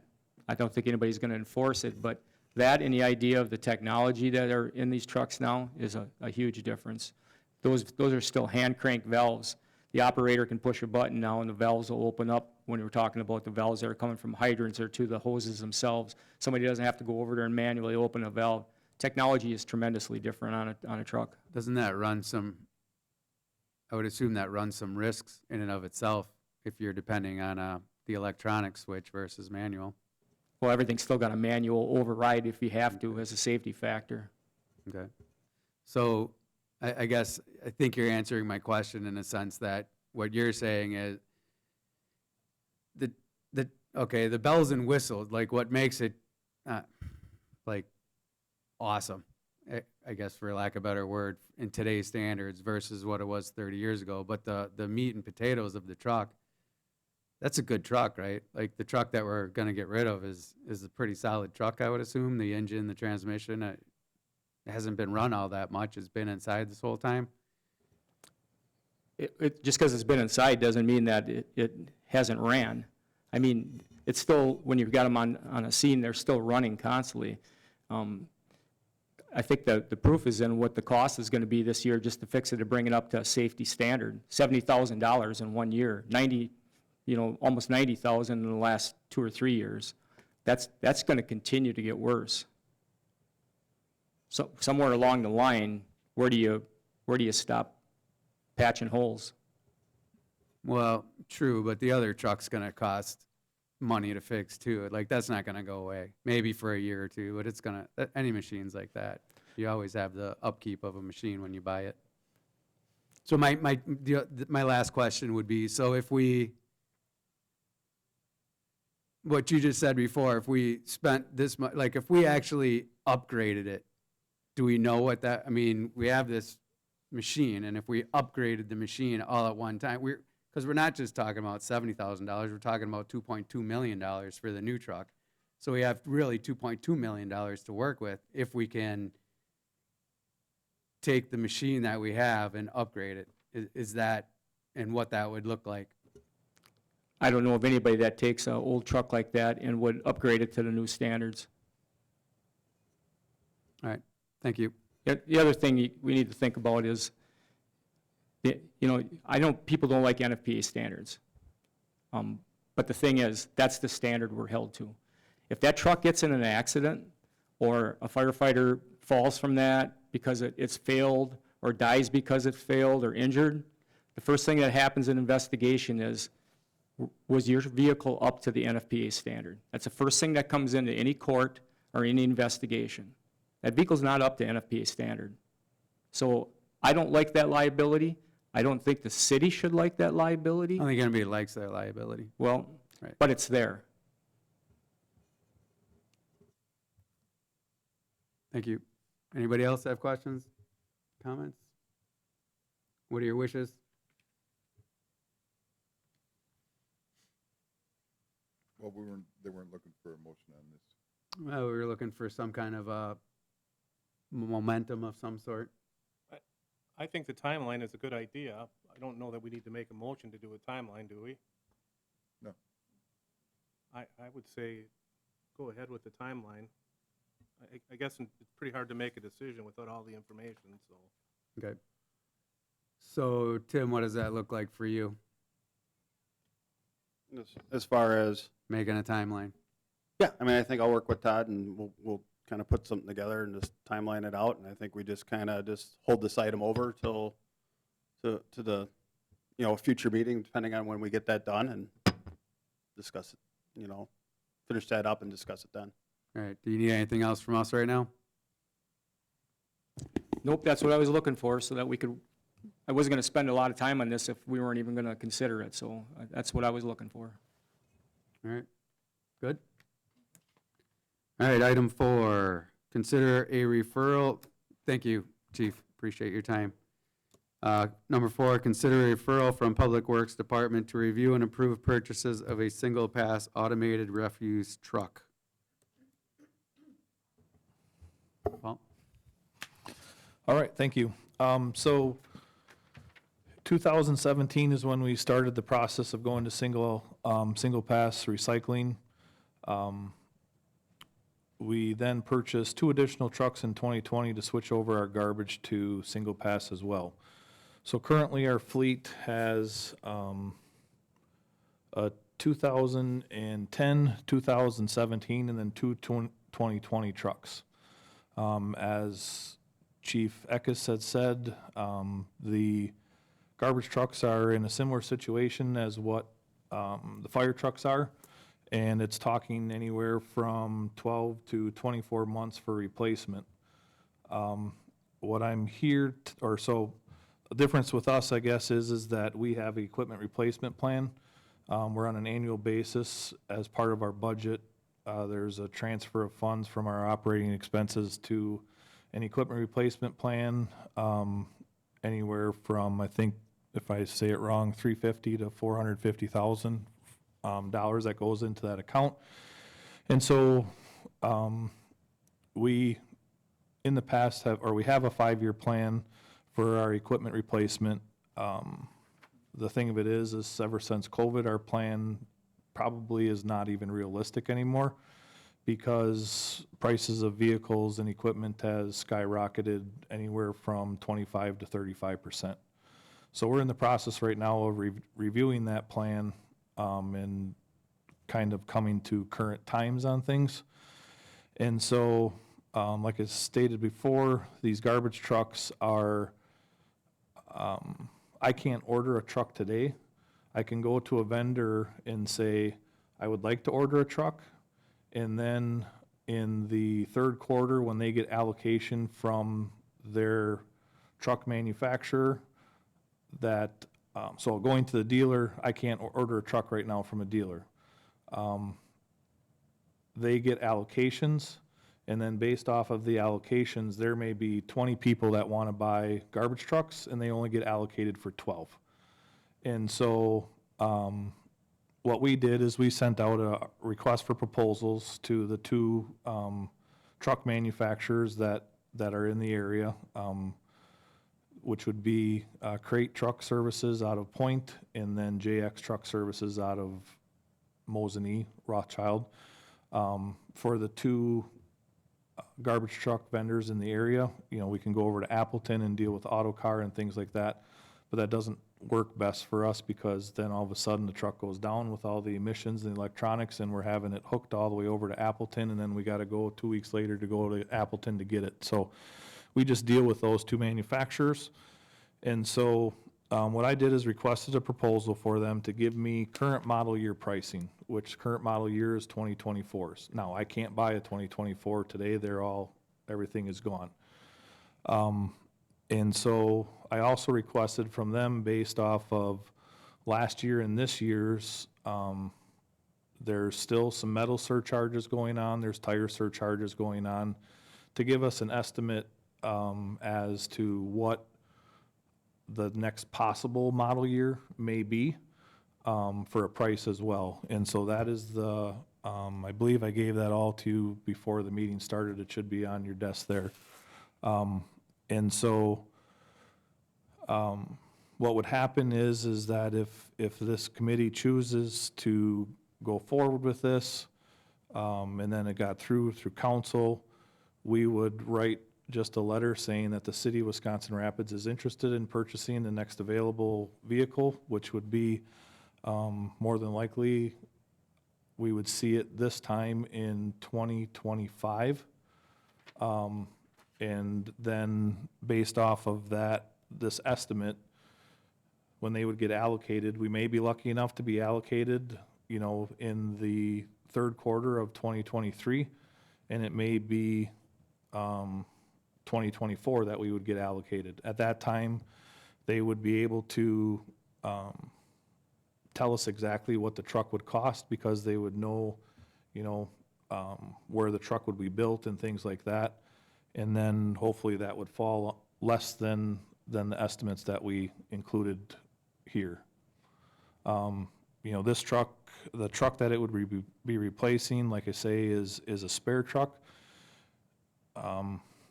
I don't think anybody's going to enforce it, but that and the idea of the technology that are in these trucks now is a huge difference. Those are still hand crank valves. The operator can push a button now and the valves will open up when we're talking about the valves that are coming from hydrants or to the hoses themselves. Somebody doesn't have to go over there and manually open a valve. Technology is tremendously different on a truck. Doesn't that run some, I would assume that runs some risks in and of itself if you're depending on the electronic switch versus manual? Well, everything's still got a manual override if you have to as a safety factor. Okay. So I guess, I think you're answering my question in the sense that what you're saying is okay, the bells and whistles, like what makes it like awesome, I guess for lack of a better word, in today's standards versus what it was 30 years ago. But the meat and potatoes of the truck, that's a good truck, right? Like the truck that we're going to get rid of is a pretty solid truck, I would assume. The engine, the transmission, it hasn't been run all that much. It's been inside this whole time. Just because it's been inside doesn't mean that it hasn't ran. I mean, it's still, when you've got them on a scene, they're still running constantly. I think the proof is in what the cost is going to be this year just to fix it, to bring it up to a safety standard. $70,000 in 1 year, almost $90,000 in the last 2 or 3 years. That's going to continue to get worse. So somewhere along the line, where do you stop patching holes? Well, true, but the other truck's going to cost money to fix too. Like that's not going to go away. Maybe for a year or two, but it's going to, any machine's like that. You always have the upkeep of a machine when you buy it. So my last question would be, so if what you just said before, if we spent this much, like if we actually upgraded it, do we know what that, I mean, we have this machine, and if we upgraded the machine all at one time, because we're not just talking about $70,000, we're talking about $2.2 million for the new truck. So we have really $2.2 million to work with if we can take the machine that we have and upgrade it. Is that, and what that would look like? I don't know of anybody that takes an old truck like that and would upgrade it to the new standards. All right, thank you. The other thing we need to think about is, I know people don't like NFPA standards, but the thing is, that's the standard we're held to. If that truck gets in an accident, or a firefighter falls from that because it's failed, or dies because it failed, or injured, the first thing that happens in investigation is, was your vehicle up to the NFPA standard? That's the first thing that comes into any court or any investigation. That vehicle's not up to NFPA standard. So I don't like that liability. I don't think the city should like that liability. I don't think anybody likes that liability. Well, Right. but it's there. Thank you. Anybody else have questions, comments? What are your wishes? Well, they weren't looking for a motion on this. Well, we were looking for some kind of momentum of some sort. I think the timeline is a good idea. I don't know that we need to make a motion to do a timeline, do we? No. I would say go ahead with the timeline. I guess it's pretty hard to make a decision without all the information, so. Okay. So, Tim, what does that look like for you, As far as, making a timeline? yeah, I mean, I think I'll work with Todd and we'll kind of put something together and just timeline it out, and I think we just kind of just hold this item over till, to the, future meeting, depending on when we get that done, and discuss it, finish that up and discuss it then. All right, do you need anything else from us right now? Nope, that's what I was looking for, so that we could, I wasn't going to spend a lot of time on this if we weren't even going to consider it, so that's what I was looking for. All right, good. All right, item 4, consider a referral. Thank you, Chief, appreciate your time. Number 4, consider a referral from Public Works Department to review and approve purchases of a single-pass automated refuse truck. Paul? All right, thank you. So 2017 is when we started the process of going to single-pass recycling. We then purchased 2 additional trucks in 2020 to switch over our garbage to single-pass as well. So currently, our fleet has a 2010, 2017, and then 2 2020 trucks. As Chief Eckes had said, the garbage trucks are in a similar situation as what the fire trucks are, and it's talking anywhere from 12 to 24 months for replacement. What I'm here, the difference with us, I guess, is that we have an equipment replacement plan. We're on an annual basis. As part of our budget, there's a transfer of funds from our operating expenses to an equipment replacement plan, anywhere from, I think, if I say it wrong, $350,000 to $450,000 that goes into that account. And so we, in the past, we have a 5-year plan for our equipment replacement. The thing of it is ever since COVID, our plan probably is not even realistic anymore, because prices of vehicles and equipment has skyrocketed anywhere from 25 to 35%. So we're in the process right now of reviewing that plan and kind of coming to current times on things. And so, like I stated before, these garbage trucks are, I can't order a truck today. I can go to a vendor and say, I would like to order a truck. And then in the third quarter, when they get allocation from their truck manufacturer, so going to the dealer, I can't order a truck right now from a dealer. They get allocations, and then based off of the allocations, there may be 20 people that want to buy garbage trucks, and they only get allocated for 12. And so what we did is we sent out a request for proposals to the 2 truck manufacturers that are in the area, which would be Crate Truck Services out of Point, and then JX Truck Services out of Mosinee, Rothschild. For the 2 garbage truck vendors in the area, we can go over to Appleton and deal with Autocar and things like that, but that doesn't work best for us, because then all of a sudden the truck goes down with all the emissions and electronics, and we're having it hooked all the way over to Appleton, and then we got to go 2 weeks later to go to Appleton to get it. So we just deal with those 2 manufacturers. And so what I did is requested a proposal for them to give me current model year pricing, which current model year is 2024s. Now, I can't buy a 2024 today. Everything is gone. And so I also requested from them, based off of last year and this year's, there's still some metal surcharges going on, there's tire surcharges going on, to give us an estimate as to what the next possible model year may be for a price as well. And so that is I believe I gave that all to you before the meeting started. It should be on your desk there. And so what would happen is that if this committee chooses to go forward with this, and then it got through council, we would write just a letter saying that the city of Wisconsin Rapids is interested in purchasing the next available vehicle, which would be more than likely, we would see it this time in 2025. And then based off of that, this estimate, when they would get allocated, we may be lucky enough to be allocated, you know, in the third quarter of 2023, and it may be 2024 that we would get allocated. At that time, they would be able to tell us exactly what the truck would cost, because they would know, you know, where the truck would be built and things like that. And then hopefully that would fall less than the estimates that we included here. You know, this truck, the truck that it would be replacing, like I say, is a spare truck.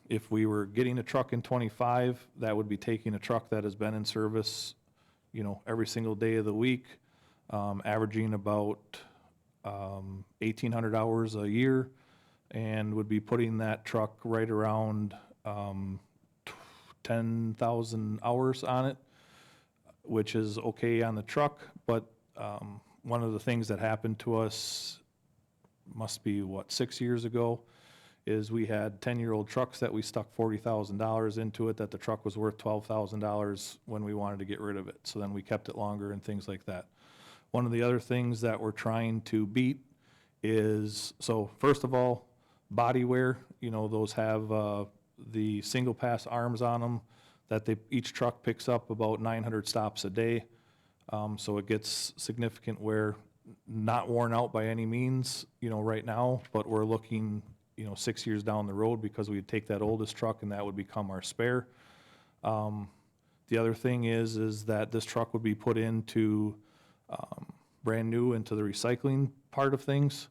If we were getting a truck in '25, that would be taking a truck that has been in service, you know, every single day of the week, averaging about 1,800 hours a year, and would be putting that truck right around 10,000 hours on it, which is okay on the truck. But one of the things that happened to us, must be, what, 6 years ago, is we had 10-year-old trucks that we stuck $40,000 into it, that the truck was worth $12,000 when we wanted to get rid of it. So then we kept it longer and things like that. One of the other things that we're trying to beat is, so first of all, body wear. You know, those have the single pass arms on them that each truck picks up about 900 stops a day. So it gets significant wear, not worn out by any means, you know, right now, but we're looking, you know, 6 years down the road, because we'd take that oldest truck and that would become our spare. The other thing is that this truck would be put into brand new into the recycling part of things.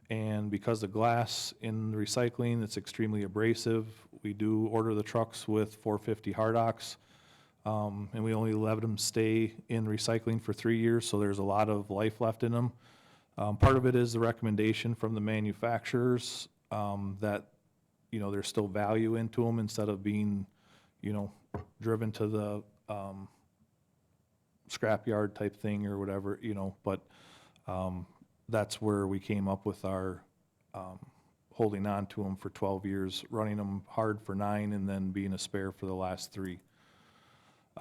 And because the glass in the recycling, it's extremely abrasive, we do order the trucks with 450 Hardox. And we only let them stay in recycling for 3 years, so there's a lot of life left in them. Part of it is the recommendation from the manufacturers that, you know, there's still value into them instead of being, you know, driven to the scrapyard type thing or whatever, you know. But that's where we came up with our holding on to them for 12 years, running them hard for 9, and then being a spare for the last 3.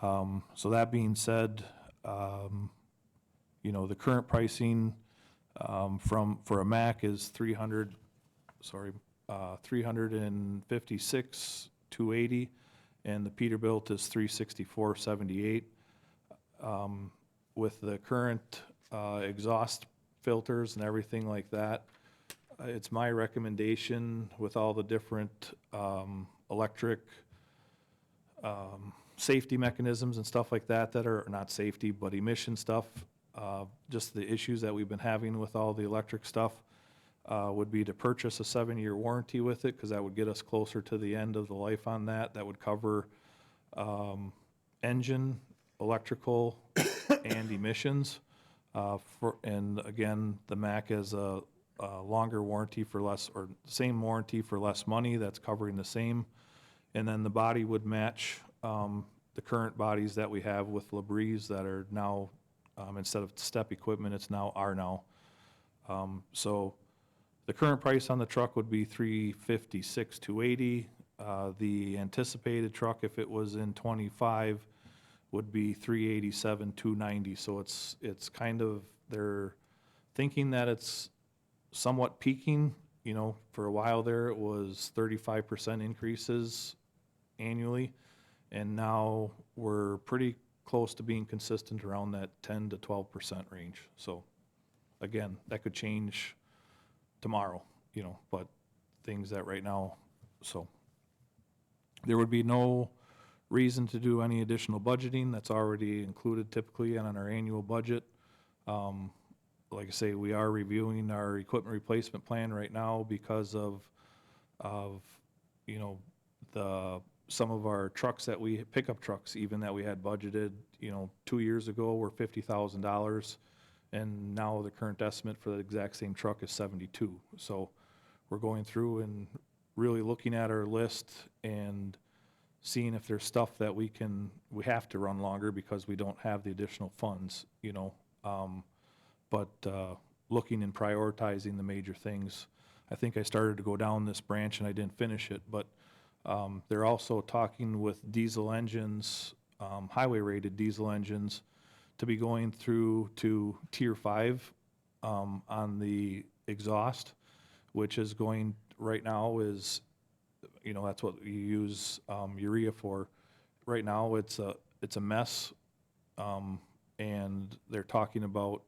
So that being said, you know, the current pricing for a Mack is $356,280, and the Peterbilt is $364,78. With the current exhaust filters and everything like that, it's my recommendation, with all the different electric safety mechanisms and stuff like that are not safety, but emission stuff, just the issues that we've been having with all the electric stuff, would be to purchase a 7-year warranty with it, because that would get us closer to the end of the life on that. That would cover engine, electrical, and emissions. And again, the Mack has a longer warranty for less, or same warranty for less money, that's covering the same. And then the body would match the current bodies that we have with Labries that are now, instead of step equipment, it's now Arnow. So the current price on the truck would be $356,280. The anticipated truck, if it was in '25, would be $387,290. So it's kind of, they're thinking that it's somewhat peaking. You know, for a while there, it was 35% increases annually, and now we're pretty close to being consistent around that 10 to 12% range. So again, that could change tomorrow, you know, but things that right now, so there would be no reason to do any additional budgeting. That's already included typically on our annual budget. Like I say, we are reviewing our equipment replacement plan right now because of you know, some of our trucks that pickup trucks even that we had budgeted, you know, 2 years ago were $50,000, and now the current estimate for the exact same truck is 72. So we're going through and really looking at our list and seeing if there's stuff that we have to run longer because we don't have the additional funds, you know. But looking and prioritizing the major things. I think I started to go down this branch and I didn't finish it, but they're also talking with diesel engines, highway-rated diesel engines, to be going through to Tier 5 on the exhaust, which is going, right now is, you know, that's what you use urea for. Right now, it's a mess, and they're talking about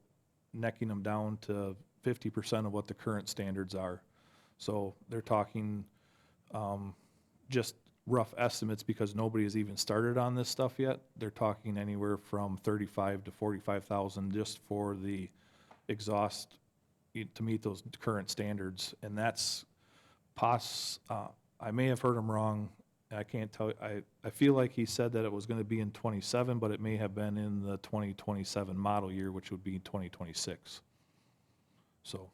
necking them down to 50% of what the current standards are. So they're talking just rough estimates, because nobody has even started on this stuff yet. They're talking anywhere from 35 to 45,000 just for the exhaust to meet those current standards, and that's I may have heard him wrong. I can't tell. I feel like he said that it was going to be in 27, but it may have been in the 2027 model year, which would be 2026. So.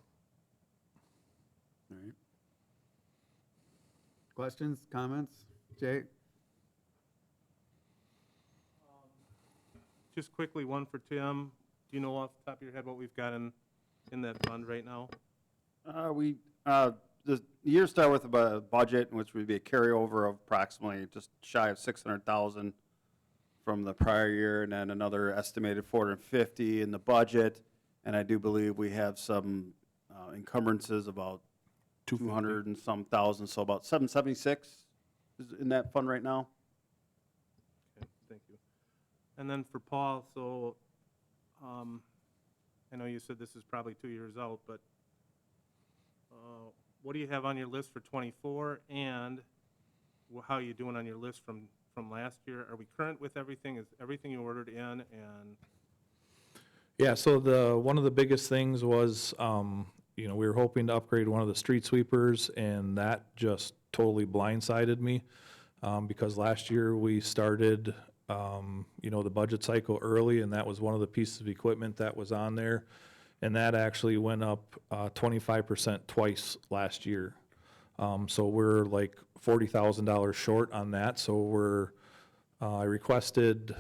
All right. Questions, comments? Jay? Just quickly, one for Tim. Do you know off the top of your head what we've got in that fund right now? The year start with a budget, which would be a carryover of approximately just shy of 600,000 from the prior year, and then another estimated 450 in the budget. And I do believe we have some encumbrances, about 200 and some thousand, so about 776 is in that fund right now. Okay, thank you. And then for Paul, so I know you said this is probably 2 years out, but what do you have on your list for '24, and how are you doing on your list from last year? Are we current with everything? Is everything you ordered in? And Yeah, so one of the biggest things was, you know, we were hoping to upgrade one of the street sweepers, and that just totally blindsided me, because last year we started, you know, the budget cycle early, and that was one of the pieces of equipment that was on there, and that actually went up 25% twice last year. So we're like $40,000 short on that, so I requested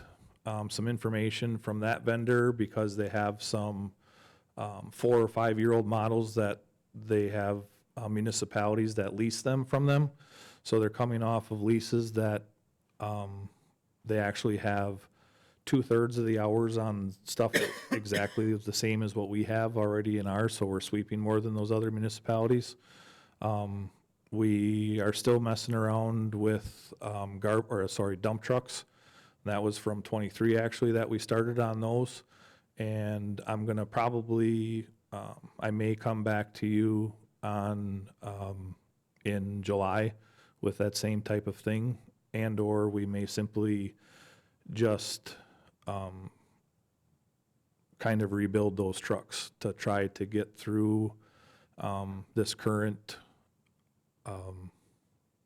some information from that vendor, because they have some 4 or 5 year old models that they have municipalities that lease them from them. So they're coming off of leases that they actually have 2/3 of the hours on stuff exactly the same as what we have already in ours, so we're sweeping more than those other municipalities. We are still messing around with dump trucks. That was from '23 actually that we started on those. And I'm gonna probably, I may come back to you on, in July with that same type of thing, and/or we may simply just kind of rebuild those trucks to try to get through this current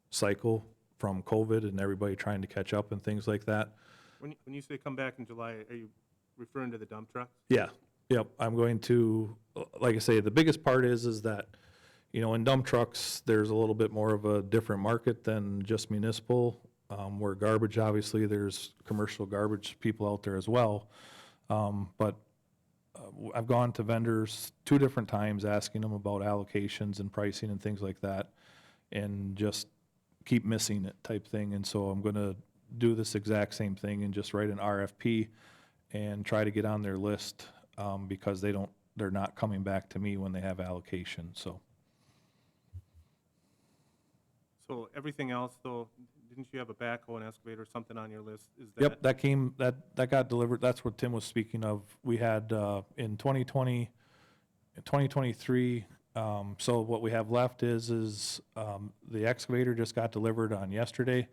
cycle from COVID and everybody trying to catch up and things like that. when you say come back in July, are you referring to the dump trucks? Yeah, yep, I'm going to, like I say, the biggest part is that, you know, in dump trucks, there's a little bit more of a different market than just municipal, where garbage, obviously, there's commercial garbage people out there as well. But I've gone to vendors 2 different times asking them about allocations and pricing and things like that, and just keep missing it type thing. And so I'm gonna do this exact same thing and just write an RFP and try to get on their list, because they're not coming back to me when they have allocation, so. So everything else, though, didn't you have a backhoe and excavator or something on your list? Is Yep, that got delivered, that's what Tim was speaking of. We had, in 2023, so what we have left is the excavator just got delivered on yesterday.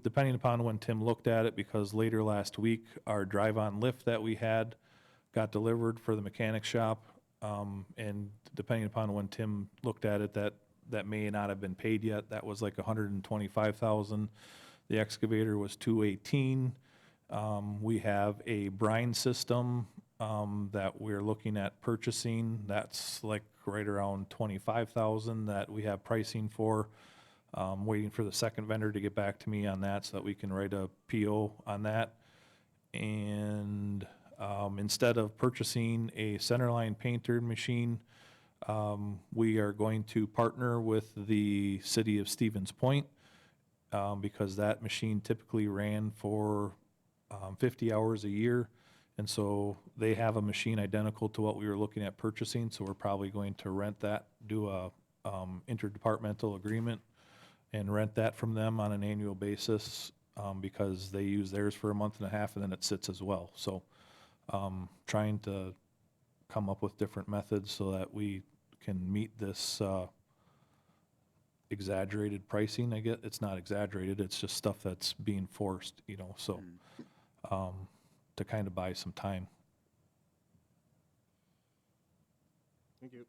Depending upon when Tim looked at it, because later last week, our drive-on lift that we had got delivered for the mechanic shop. And depending upon when Tim looked at it, that may not have been paid yet. That was like $125,000. The excavator was $218,000. We have a brine system that we're looking at purchasing. That's like right around $25,000 that we have pricing for. Waiting for the second vendor to get back to me on that so that we can write a PO on that. And instead of purchasing a centerline painter machine, We are going to partner with the city of Stevens Point, because that machine typically ran for 50 hours a year. And so they have a machine identical to what we were looking at purchasing, so we're probably going to rent that, do a interdepartmental agreement and rent that from them on an annual basis, because they use theirs for a month and a half and then it sits as well. So trying to come up with different methods so that we can meet this exaggerated pricing. I get, it's not exaggerated, it's just stuff that's being forced, you know, so to kind of buy some time. Thank you.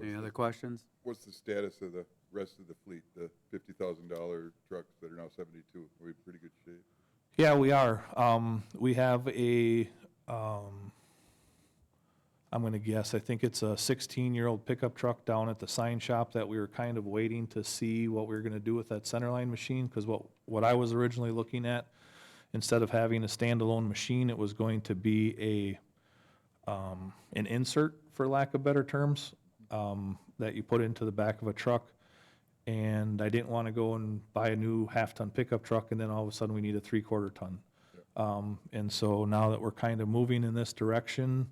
Any other questions? What's the status of the rest of the fleet, the $50,000 trucks that are now 72? Are we in pretty good shape? Yeah, we are. We have a, I'm gonna guess, I think it's a 16-year-old pickup truck down at the sign shop that we were kind of waiting to see what we were gonna do with that centerline machine, because what I was originally looking at, instead of having a standalone machine, it was going to be an insert, for lack of better terms, that you put into the back of a truck. And I didn't want to go and buy a new half-ton pickup truck, and then all of a sudden we need a 3/4 ton. And so now that we're kind of moving in this direction,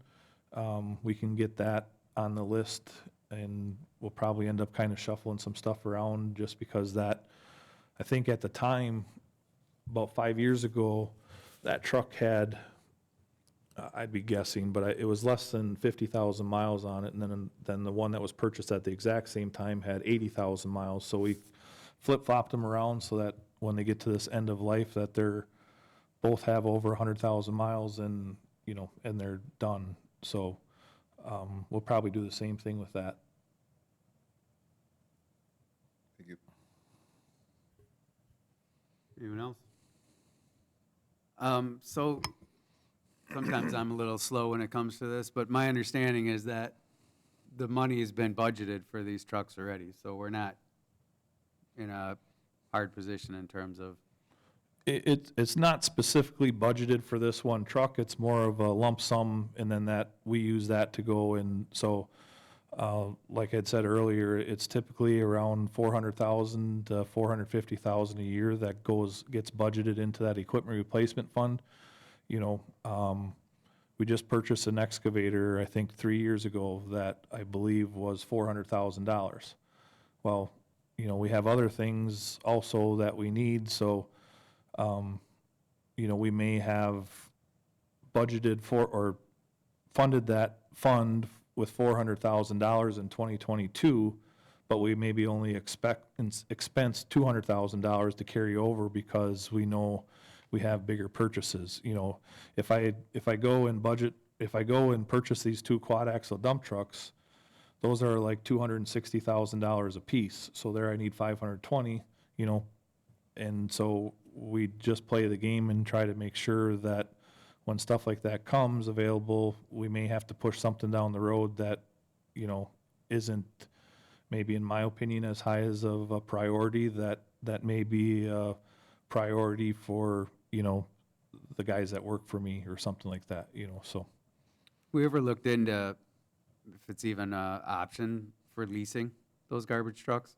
we can get that on the list, and we'll probably end up kind of shuffling some stuff around, just because that, I think at the time, about 5 years ago, that truck had, I'd be guessing, but it was less than 50,000 miles on it, and then the one that was purchased at the exact same time had 80,000 miles. So we flip-flopped them around so that when they get to this end of life, that they're both have over 100,000 miles, and, you know, and they're done. So we'll probably do the same thing with that. Thank you. Anyone else? So sometimes I'm a little slow when it comes to this, but my understanding is that the money has been budgeted for these trucks already, so we're not in a hard position in terms of, It's not specifically budgeted for this one truck, it's more of a lump sum, and then that, we use that to go, and so, like I'd said earlier, it's typically around 400,000 to 450,000 a year that gets budgeted into that equipment replacement fund. You know, we just purchased an excavator, I think 3 years ago, that I believe was $400,000. Well, you know, we have other things also that we need, so, you know, we may have budgeted for or funded that fund with $400,000 in 2022, but we maybe only expense $200,000 to carry over because we know we have bigger purchases. You know, if I go and purchase these 2 quad axle dump trucks, those are like $260,000 a piece. So there I need 520, you know, and so we just play the game and try to make sure that when stuff like that comes available, we may have to push something down the road that, you know, isn't maybe, in my opinion, as high as of a priority, that may be a priority for, you know, the guys that work for me or something like that, you know, so. we ever looked into if it's even an option for leasing those garbage trucks?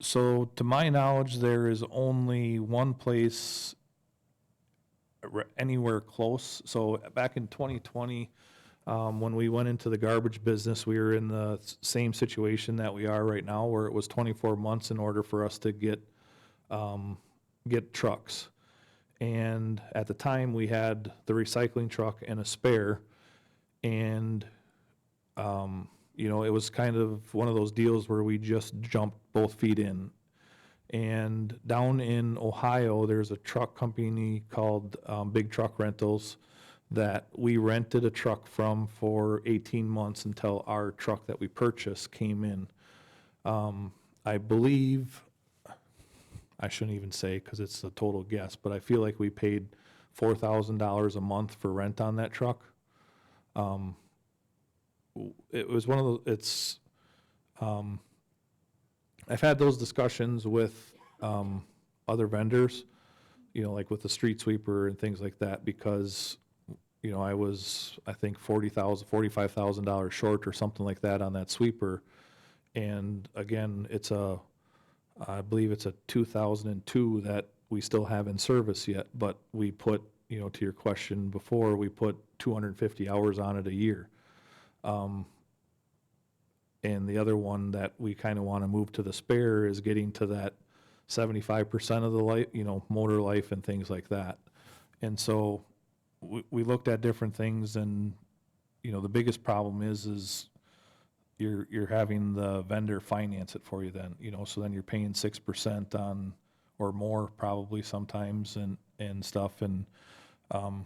So to my knowledge, there is only one place anywhere close. So back in 2020, when we went into the garbage business, we were in the same situation that we are right now, where it was 24 months in order for us to get trucks. And at the time, we had the recycling truck and a spare, and you know, it was kind of one of those deals where we just jumped both feet in. And down in Ohio, there's a truck company called Big Truck Rentals that we rented a truck from for 18 months until our truck that we purchased came in. I believe, I shouldn't even say because it's a total guess, but I feel like we paid $4,000 a month for rent on that truck. It was one of those, I've had those discussions with other vendors, you know, like with the street sweeper and things like that, because you know, I was, I think, $45,000 short or something like that on that sweeper. And again, I believe it's a 2002 that we still have in service yet, but we put, you know, to your question before, we put 250 hours on it a year. And the other one that we kind of want to move to the spare is getting to that 75% of the life, you know, motor life and things like that. And so we looked at different things, and, you know, the biggest problem is you're having the vendor finance it for you then, you know, so then you're paying 6% on, or more probably sometimes, and stuff. And I'm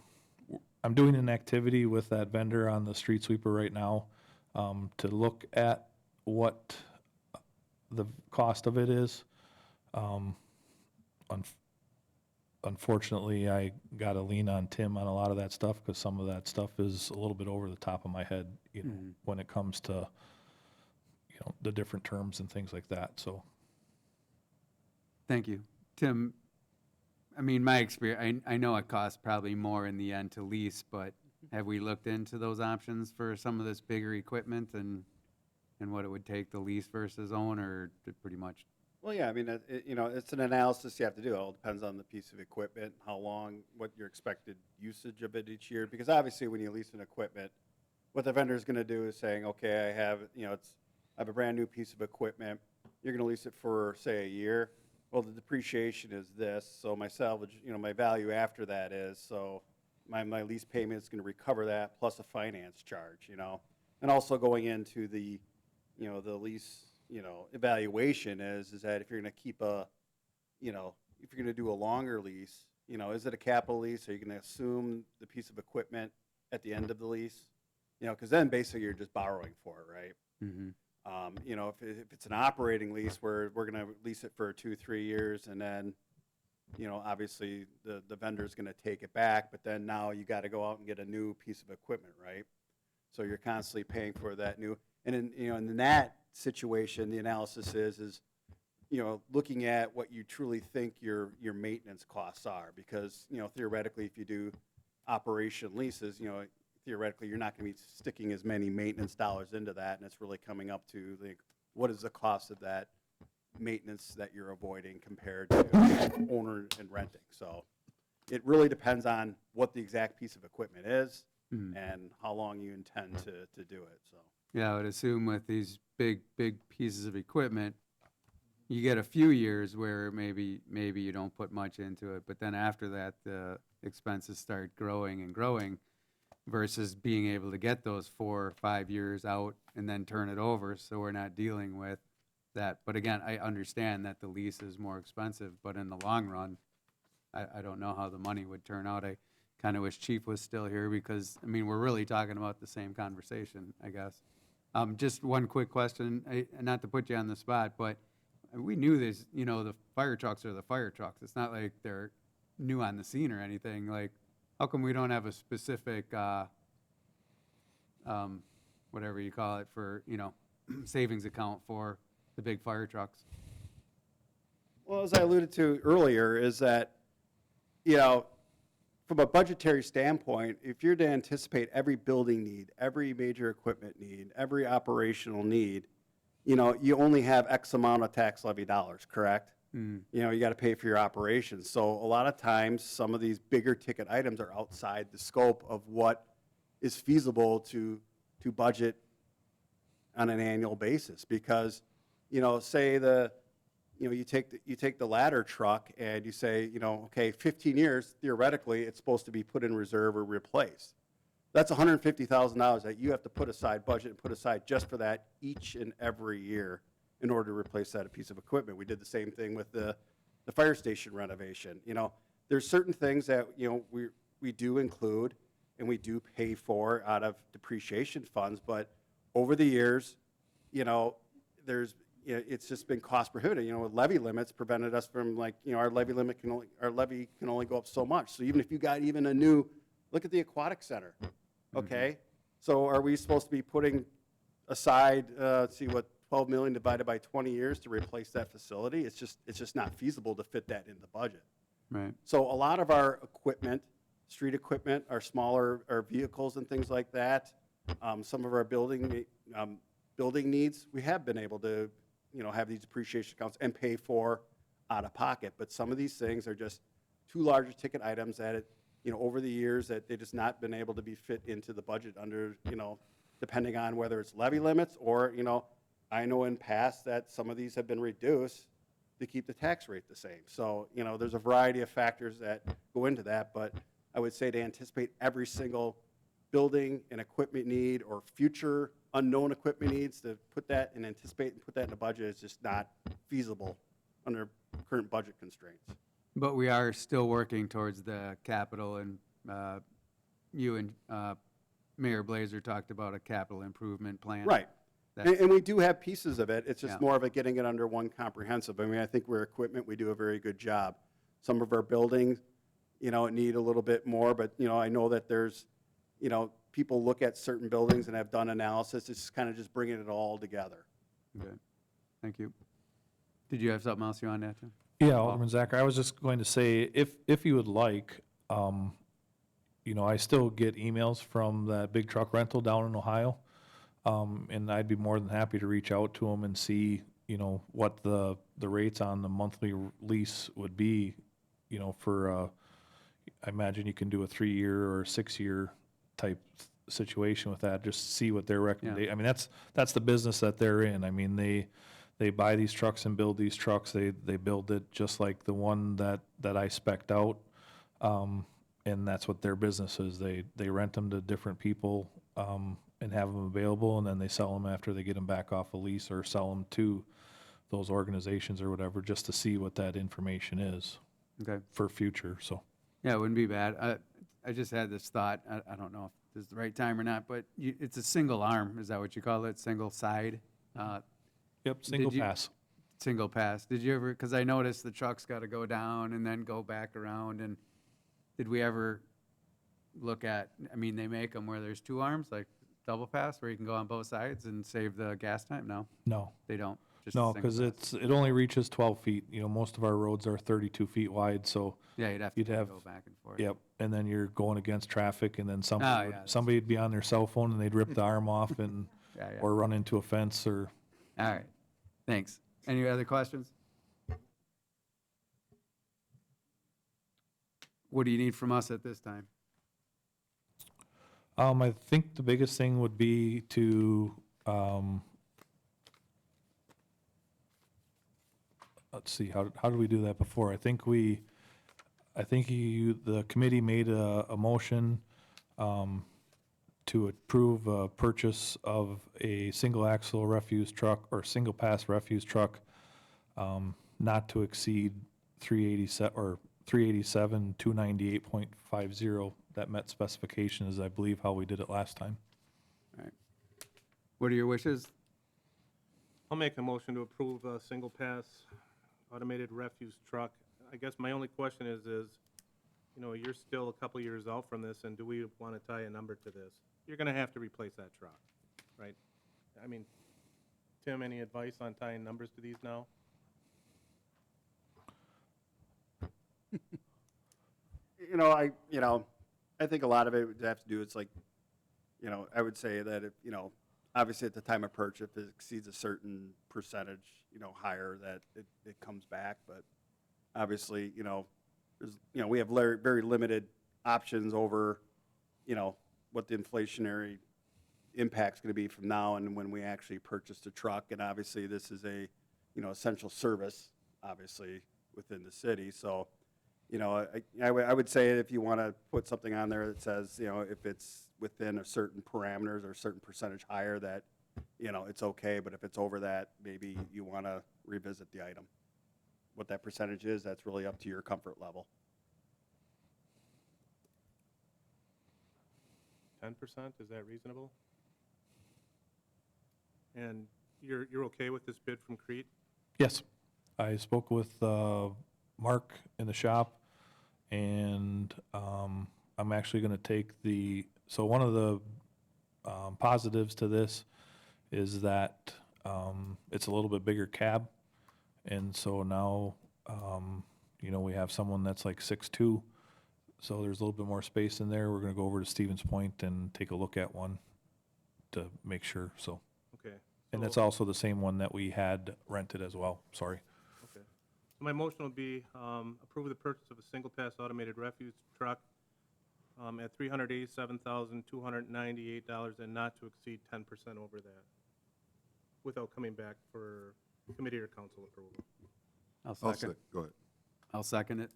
doing an activity with that vendor on the street sweeper right now, to look at what the cost of it is. Unfortunately, I got to lean on Tim on a lot of that stuff, because some of that stuff is a little bit over the top of my head, you know, when it comes to, you know, the different terms and things like that, so. Thank you. Tim, I mean, my experience, I know it costs probably more in the end to lease, but have we looked into those options for some of this bigger equipment and what it would take to lease versus own, or pretty much? Well, yeah, I mean, you know, it's an analysis you have to do. It all depends on the piece of equipment, how long, what your expected usage of it each year. Because obviously, when you lease an equipment, what the vendor is going to do is saying, okay, I have, you know, I have a brand new piece of equipment. You're going to lease it for, say, a year. Well, the depreciation is this, so my salvage, you know, my value after that is, so my lease payment is going to recover that plus a finance charge, you know. And also going into the, you know, the lease, you know, evaluation is that if you're going to keep you know, if you're going to do a longer lease, you know, is it a capital lease? Are you going to assume the piece of equipment at the end of the lease? You know, because then basically you're just borrowing for it, right? Mm-hmm. You know, if it's an operating lease where we're going to lease it for 2-3 years, and then, you know, obviously the vendor's going to take it back, but then now you got to go out and get a new piece of equipment, right? So you're constantly paying for that new, and in, you know, in that situation, the analysis is, you know, looking at what you truly think your maintenance costs are, because, you know, theoretically, if you do operation leases, you know, theoretically, you're not going to be sticking as many maintenance dollars into that, and it's really coming up to what is the cost of that maintenance that you're avoiding compared to owner and renting. So it really depends on what the exact piece of equipment is and how long you intend to do it. So Yeah, I would assume with these big pieces of equipment, you get a few years where maybe you don't put much into it, but then after that, the expenses start growing and growing, versus being able to get those 4 or 5 years out and then turn it over, so we're not dealing with that. But again, I understand that the lease is more expensive, but in the long run, I don't know how the money would turn out. I kind of wish Chief was still here, because, I mean, we're really talking about the same conversation, I guess. Just one quick question, not to put you on the spot, but we knew this, you know, the fire trucks are the fire trucks. It's not like they're new on the scene or anything. Like, how come we don't have a specific, whatever you call it, for, you know, savings account for the big fire trucks? well, as I alluded to earlier, is that, you know, from a budgetary standpoint, if you're to anticipate every building need, every major equipment need, every operational need, you know, you only have X amount of tax levy dollars, correct? You know, you got to pay for your operations. So a lot of times, some of these bigger ticket items are outside the scope of what is feasible to budget on an annual basis. Because, you know, say you take the ladder truck and you say, you know, okay, 15 years, theoretically, it's supposed to be put in reserve or replaced. That's $150,000 that you have to put aside, budget and put aside just for that each and every year in order to replace that piece of equipment. We did the same thing with the fire station renovation. You know, there's certain things that, you know, we do include and we do pay for out of depreciation funds, but over the years, you know, it's just been cost prohibitive. You know, levy limits prevented us from, like, you know, our levy can only go up so much. So even if you got even a new, look at the aquatic center, okay? So are we supposed to be putting aside, let's see, what, 12 million divided by 20 years to replace that facility? It's just not feasible to fit that in the budget. Right. So a lot of our equipment street equipment, our smaller, our vehicles and things like that, some of our building needs, we have been able to, have these depreciation accounts and pay for out of pocket. But some of these things are just too large a ticket items that over the years that they just not been able to be fit into the budget under, depending on whether it's levy limits or, I know in past that some of these have been reduced to keep the tax rate the same. So, there's a variety of factors that go into that, but I would say to anticipate every single building and equipment need or future unknown equipment needs, to put that and anticipate and put that in the budget is just not feasible under current budget constraints. But we are still working towards the capital, and you and Mayor Blazer talked about a capital improvement plan. Right. That's- And we do have pieces of it. It's just Yeah. more of it getting it under one comprehensive. I mean, I think we're equipment, we do a very good job. Some of our buildings, need a little bit more, but, I know that there's, people look at certain buildings and have done analysis. It's kind of just bringing it all together. Good. Thank you. Did you have something else you wanted to add, Tim? Yeah, Alderman Zachary, I was just going to say, if you would like, I still get emails from that big truck rental down in Ohio. And I'd be more than happy to reach out to them and see, what the rates on the monthly lease would be, for, I imagine you can do a 3-year or 6-year type situation with that, just see what their recommendation. I mean, that's the business that they're in. I mean, they buy these trucks and build these trucks. They build it just like the one that I spec'd out. And that's what their business is. They rent them to different people, and have them available, and then they sell them after they get them back off a lease, or sell them to those organizations or whatever, just to see what that information is Okay. for future, so. Yeah, it wouldn't be bad. I just had this thought, I don't know if this is the right time or not, but it's a single arm, is that what you call it? Single side? Yep, single you- pass. Single pass. Did you ever, because I noticed the truck's got to go down and then go back around, and did we ever look at, I mean, they make them where there's 2 arms, like double pass, where you can go on both sides and save the gas time? No, No, they don't. Just a no, single because pass. it only reaches 12 feet. Most of our roads are 32 feet wide, so, Yeah, you'd have to you'd have- go back and forth. yep. And then you're going against traffic, and then Oh, yeah, that's- somebody'd be on their cell phone and they'd rip the arm off and, Yeah, yeah. or run into a fence or. All right, thanks. Any other questions? What do you need from us at this time? I think the biggest thing would be to, let's see, how did we do that before? I think the committee made a motion, to approve a purchase of a single axle refuse truck or single pass refuse truck, not to exceed 387, 298.50. That met specifications, I believe, how we did it last time. What are your wishes? I'll make a motion to approve a single pass automated refuse truck. I guess my only question is, you're still a couple years out from this, and do we want to tie a number to this? You're going to have to replace that truck, right? I mean, Tim, any advice on tying numbers to these now? I think a lot of it would have to do, it's like, I would say that if, obviously at the time of purchase, if it exceeds a certain percentage, higher, that it comes back, but obviously, there's, we have very limited options over, what the inflationary impact's gonna be from now and when we actually purchase the truck, and obviously this is a, essential service, obviously, within the city, so, I would say if you want to put something on there that says, if it's within a certain parameters or a certain percentage higher, that, it's okay, but if it's over that, maybe you want to revisit the item. What that percentage is, that's really up to your comfort level. 10%, is that reasonable? And you're okay with this bid from Crete? Yes, I spoke with Mark in the shop, and I'm actually going to take so one of the positives to this is that it's a little bit bigger cab, and so now, we have someone that's like 6'2", So there's a little bit more space in there. We're gonna go over to Stevens Point and take a look at one to make sure, so. Okay. And that's so- also the same one that we had rented as well, sorry. Okay. So my motion would be, approve the purchase of a single-pass automated refuse truck at $387,298 and not to exceed 10% over that, without coming back for committee or council approval. I'll I'll second. go ahead. I'll second it.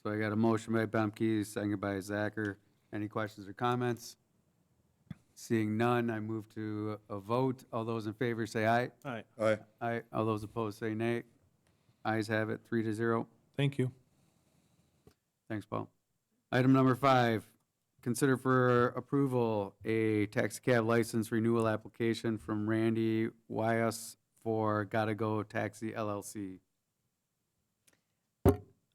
So I got a motion by Bemke, seconded by Zacher. Any questions or comments? Seeing none, I move to a vote. All those in favor say aye. All right. Aye. Aye. All those opposed say nay. Ayes have it, 3-0. Thank you. Thanks, Paul. Item number 5, consider for approval a taxi cab license renewal application from Randy Wyas for Gotta Go Taxi LLC.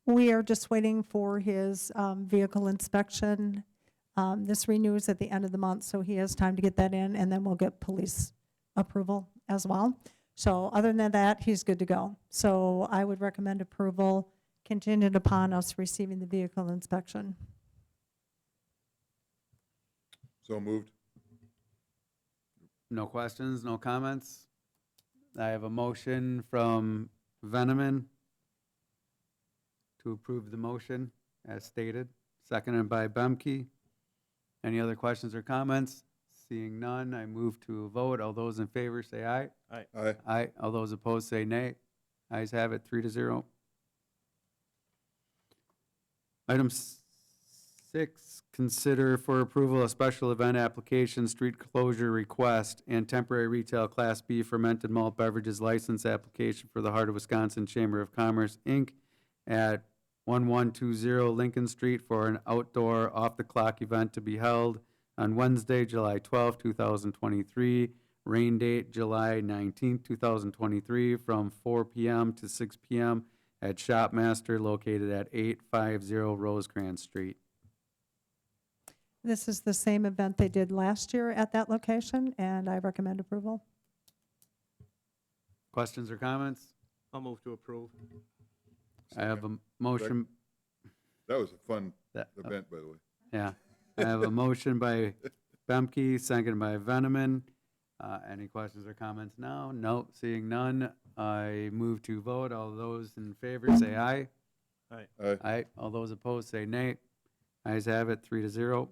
We are just waiting for his vehicle inspection. This renews at the end of the month, so he has time to get that in, and then we'll get police approval as well. So other than that, he's good to go. So I would recommend approval contingent upon us receiving the vehicle inspection. So moved. No questions, no comments? I have a motion from Veneman to approve the motion as stated, seconded by Bemke. Any other questions or comments? Seeing none, I move to a vote. All those in favor say aye. Aye. Aye. All those opposed say nay. Ayes have it, 3-0. Item 6, consider for approval a special event application, street closure request, and temporary retail Class B fermented malt beverages license application for the Heart of Wisconsin Chamber of Commerce, Inc. at 1120 Lincoln Street for an outdoor off-the-clock event to be held on Wednesday, July 12, 2023, rain date July 19, 2023, from 4 p.m. to 6 p.m. at Shopmaster located at 850 Rosecrans Street. This is the same event they did last year at that location, and I recommend approval. Questions or comments? I'll move to approve. I have a motion, That was a fun that, event, by the way. yeah. I have a motion by Bemke, seconded by Veneman. Any questions or comments now? No, seeing none, I move to vote. All those in favor say aye. Aye. Aye. All those opposed say nay. Ayes have it, 3-0.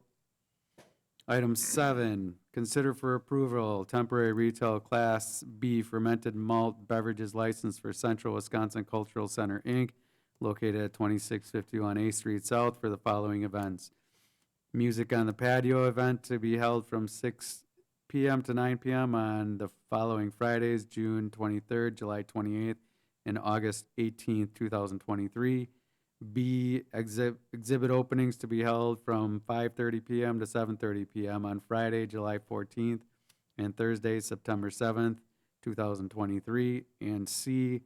Item 7, consider for approval temporary retail Class B fermented malt beverages license for Central Wisconsin Cultural Center, Inc., located at 2651 8th Street South for the following events. Music on the Patio event to be held from 6 p.m. to 9 p.m. on the following Fridays, June 23rd, July 28th, and August 18th, 2023. B, exhibit openings to be held from 5:30 p.m. to 7:30 p.m. on Friday, July 14th, and Thursday, September 7th, 2023. And C,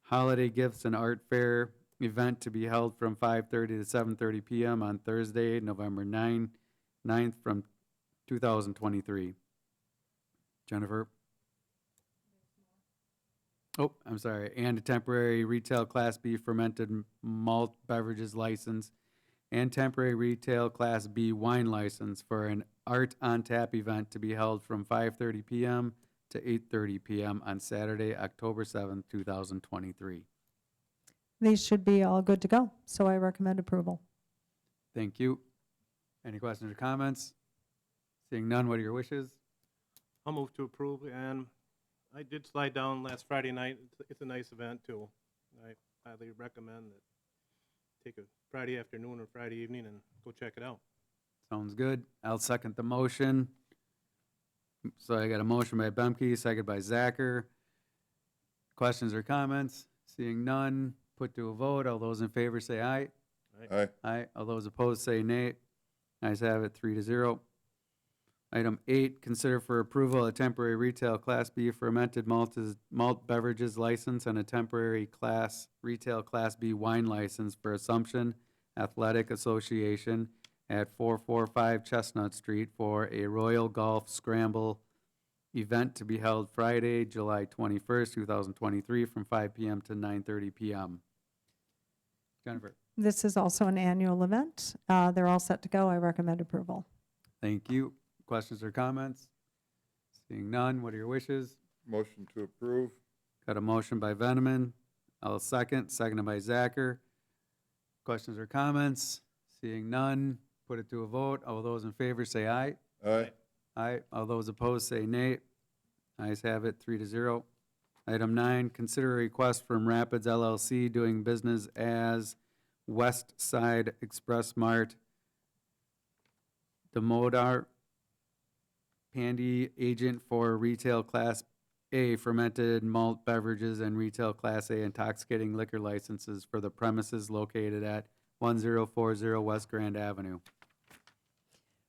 holiday gifts and art fair event to be held from 5:30 to 7:30 p.m. on Thursday, November 9th from 2023. Jennifer? Oh, I'm sorry, and a temporary retail Class B fermented malt beverages license and temporary retail Class B wine license for an Art on Tap event to be held from 5:30 p.m. to 8:30 p.m. on Saturday, October 7th, 2023. These should be all good to go, so I recommend approval. Thank you. Any questions or comments? Seeing none, what are your wishes? I'll move to approve, and I did slide down last Friday night. It's a nice event, too. I highly recommend that. Take a Friday afternoon or Friday evening and go check it out. Sounds good. I'll second the motion. So I got a motion by Bemke, second by Zacher. Questions or comments? Seeing none, put to a vote. All those in favor say aye. Aye. Aye. All those opposed say nay. Ayes have it, 3-0. Item 8, consider for approval a temporary retail Class B fermented malt beverages license and a temporary retail Class B wine license for Assumption Athletic Association at 445 Chestnut Street for a Royal Golf Scramble event to be held Friday, July 21st, 2023, from 5 p.m. to 9:30 p.m. Jennifer? This is also an annual event. They're all set to go. I recommend approval. Thank you. Questions or comments? Seeing none, what are your wishes? Motion to approve. Got a motion by Veneman. I'll second, seconded by Zacher. Questions or comments? Seeing none, put it to a vote. All those in favor say aye. Aye. Aye. All those opposed say nay. Ayes have it, 3-0. Item 9, consider a request from Rapids LLC doing business as West Side Express Mart, Demodar, Pandy agent for retail Class A fermented malt beverages and retail Class A intoxicating liquor licenses for the premises located at 1040 West Grand Avenue.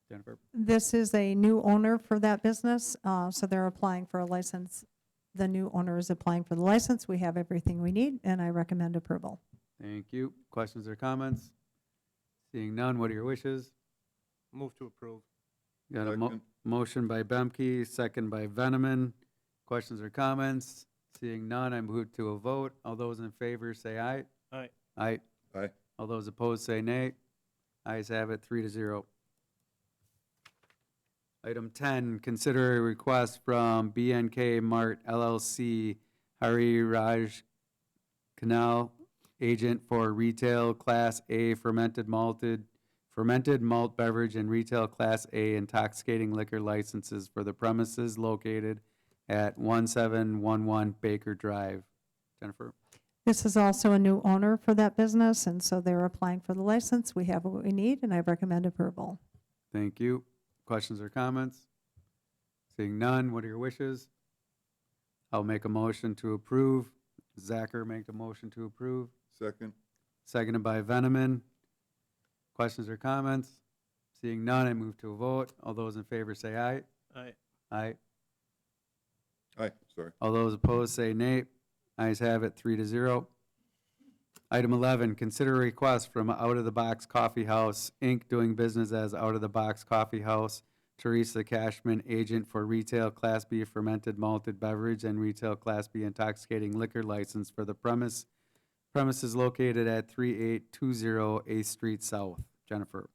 Jennifer? This is a new owner for that business, so they're applying for a license. The new owner is applying for the license. We have everything we need, and I recommend approval. Thank you. Questions or comments? Seeing none, what are your wishes? Move to approve. Got a Second. motion by Bemke, second by Veneman. Questions or comments? Seeing none, I move to a vote. All those in favor say aye. Aye. Aye. Aye. All those opposed say nay. Ayes have it, 3-0. Item 10, consider a request from BNK Mart LLC, Hari Raj Canal, agent for retail Class A fermented malt beverage and retail Class A intoxicating liquor licenses for the premises located at 1711 Baker Drive. Jennifer? This is also a new owner for that business, and so they're applying for the license. We have what we need, and I recommend approval. Thank you. Questions or comments? Seeing none, what are your wishes? I'll make a motion to approve. Zacher make a motion to approve. Second. Seconded by Veneman. Questions or comments? Seeing none, I move to a vote. All those in favor say aye. Aye. Aye. Aye, sorry. All those opposed say nay. Ayes have it, 3-0. Item 11, consider a request from Out of the Box Coffee House, Inc., doing business as Out of the Box Coffee House, Teresa Cashman, agent for retail Class B fermented malted beverage and retail Class B intoxicating liquor license for the premises located at 3820 8th Street South. Jennifer?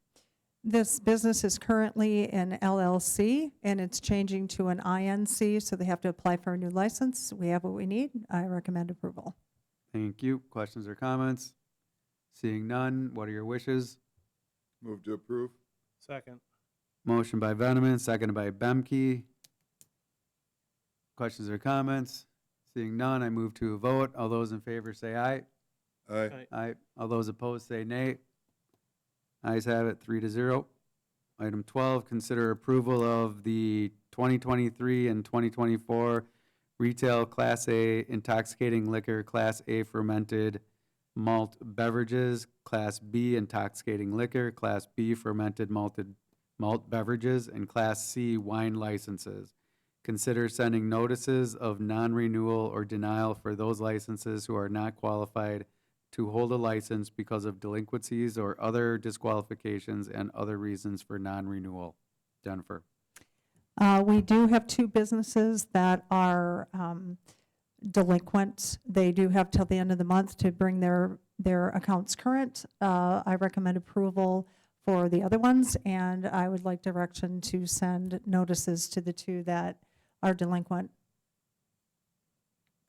This business is currently an LLC, and it's changing to an INC, so they have to apply for a new license. We have what we need. I recommend approval. Thank you. Questions or comments? Seeing none, what are your wishes? Move to approve. Second. Motion by Veneman, seconded by Bemke. Questions or comments? Seeing none, I move to a vote. All those in favor say aye. Aye. Aye. All those opposed say nay. Ayes have it, 3-0. Item 12, consider approval of the 2023 and 2024 retail Class A intoxicating liquor, Class A fermented malt beverages, Class B intoxicating liquor, Class B fermented malt beverages, and Class C wine licenses. Consider sending notices of non-renewal or denial for those licenses who are not qualified to hold a license because of delinquencies or other disqualifications and other reasons for non-renewal. Jennifer? We do have two businesses that are delinquent. They do have till the end of the month to bring their accounts current. I recommend approval for the other ones, and I would like direction to send notices to the two that are delinquent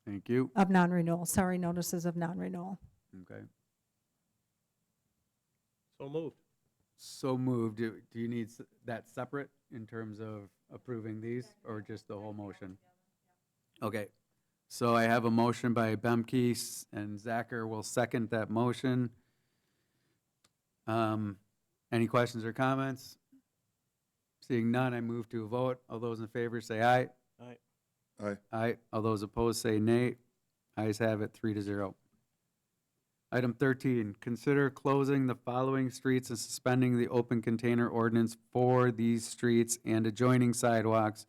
Thank you. of non-renewal. Sorry, notices of non-renewal. Okay. So moved. So moved. Do you need that separate in terms of approving these, or just the whole motion? Okay. So I have a motion by Bemke, and Zacher will second that motion. Any questions or comments? Seeing none, I move to a vote. All those in favor say aye. Aye. Aye. Aye. All those opposed say nay. Ayes have it, 3-0. Item 13, consider closing the following streets and suspending the open container ordinance for these streets and adjoining sidewalks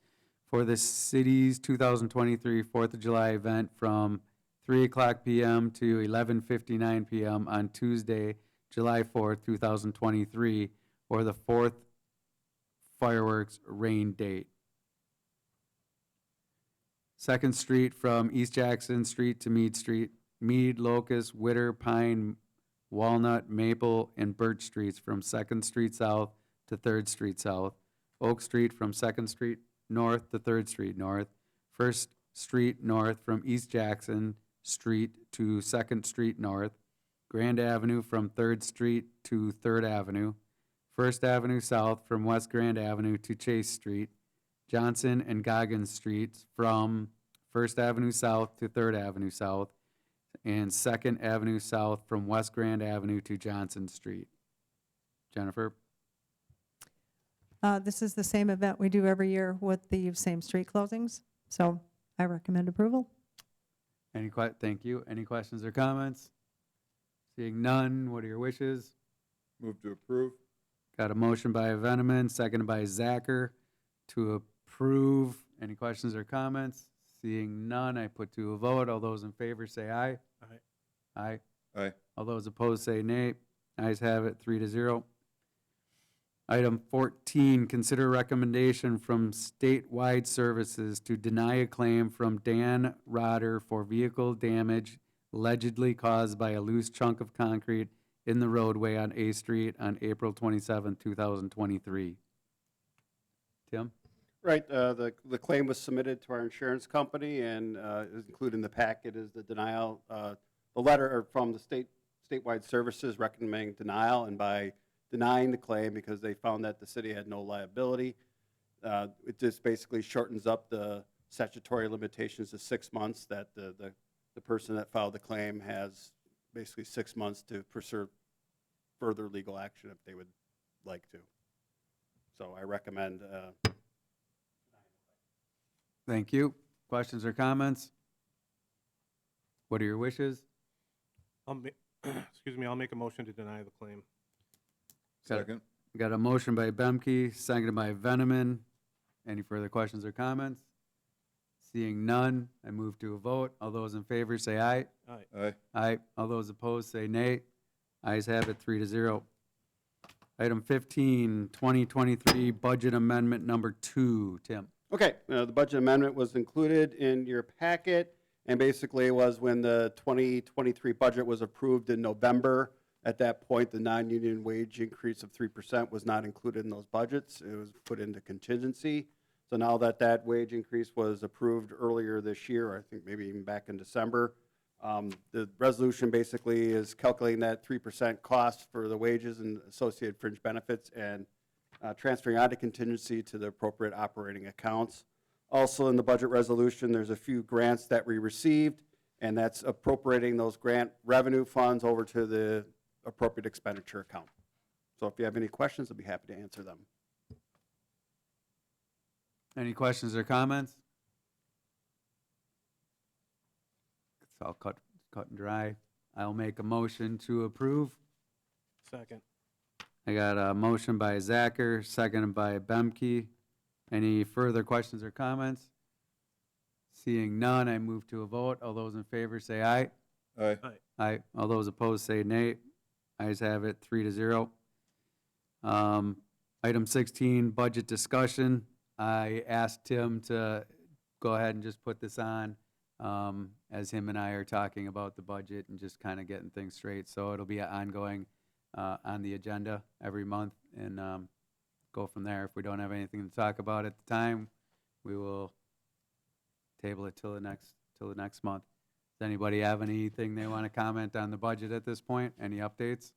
for the city's 2023 Fourth of July event from 3:00 p.m. to 11:59 p.m. on Tuesday, July 4th, 2023, or the fourth fireworks rain date. Second Street from East Jackson Street to Mead Street, Mead, Locust, Witter, Pine, Walnut, Maple, and Birch Streets from Second Street South to Third Street South, Oak Street from Second Street North to Third Street North, First Street North from East Jackson Street to Second Street North, Grand Avenue from Third Street to Third Avenue, First Avenue South from West Grand Avenue to Chase Street, Johnson and Goggins Streets from First Avenue South to Third Avenue South, and Second Avenue South from West Grand Avenue to Johnson Street. Jennifer? This is the same event we do every year with the same street closings, so I recommend approval. Thank you. Any questions or comments? Seeing none, what are your wishes? Move to approve? Got a motion by Veneman, seconded by Zacher to approve. Any questions or comments? Seeing none, I put to a vote. All those in favor say aye. Aye. Aye. Aye. All those opposed say nay. Ayes have it, 3-0. Item 14, consider recommendation from Statewide Services to deny a claim from Dan Rotter for vehicle damage allegedly caused by a loose chunk of concrete in the roadway on A Street on April 27, 2023. Tim? Right, the claim was submitted to our insurance company, and is included in the packet is the denial, the letter from the statewide services recommending denial, and by denying the claim because they found that the city had no liability, it just basically shortens up the statutory limitations to 6 months, that the person that filed the claim has basically 6 months to pursue further legal action if they would like to. So I recommend Thank you. Questions or comments? What are your wishes? Excuse me, I'll make a motion to deny the claim. Got it. Second? Got a motion by Bemke, seconded by Veneman. Any further questions or comments? Seeing none, I move to a vote. All those in favor say aye. Aye. Aye. Aye. All those opposed say nay. Ayes have it, 3-0. Item 15, 2023 Budget Amendment Number 2. Tim? Okay, the budget amendment was included in your packet, and basically it was when the 2023 budget was approved in November. At that point, the non-union wage increase of 3% was not included in those budgets. It was put into contingency. So now that that wage increase was approved earlier this year, I think maybe even back in December, the resolution basically is calculating that 3% cost for the wages and associated fringe benefits and transferring out of contingency to the appropriate operating accounts. Also in the budget resolution, there's a few grants that we received, and that's appropriating those grant revenue funds over to the appropriate expenditure account. So if you have any questions, I'll be happy to answer them. Any questions or comments? It's all cut and dry. I'll make a motion to approve. Second. I got a motion by Zacher, seconded by Bemke. Any further questions or comments? Seeing none, I move to a vote. All those in favor say aye. Aye. Aye. All those opposed say nay. Ayes have it, 3-0. Item 16, budget discussion. I asked Tim to go ahead and just put this on, as him and I are talking about the budget and just kind of getting things straight. So it'll be ongoing on the agenda every month, and go from there. If we don't have anything to talk about at the time, we will table it till the next month. Does anybody have anything they want to comment on the budget at this point? Any updates?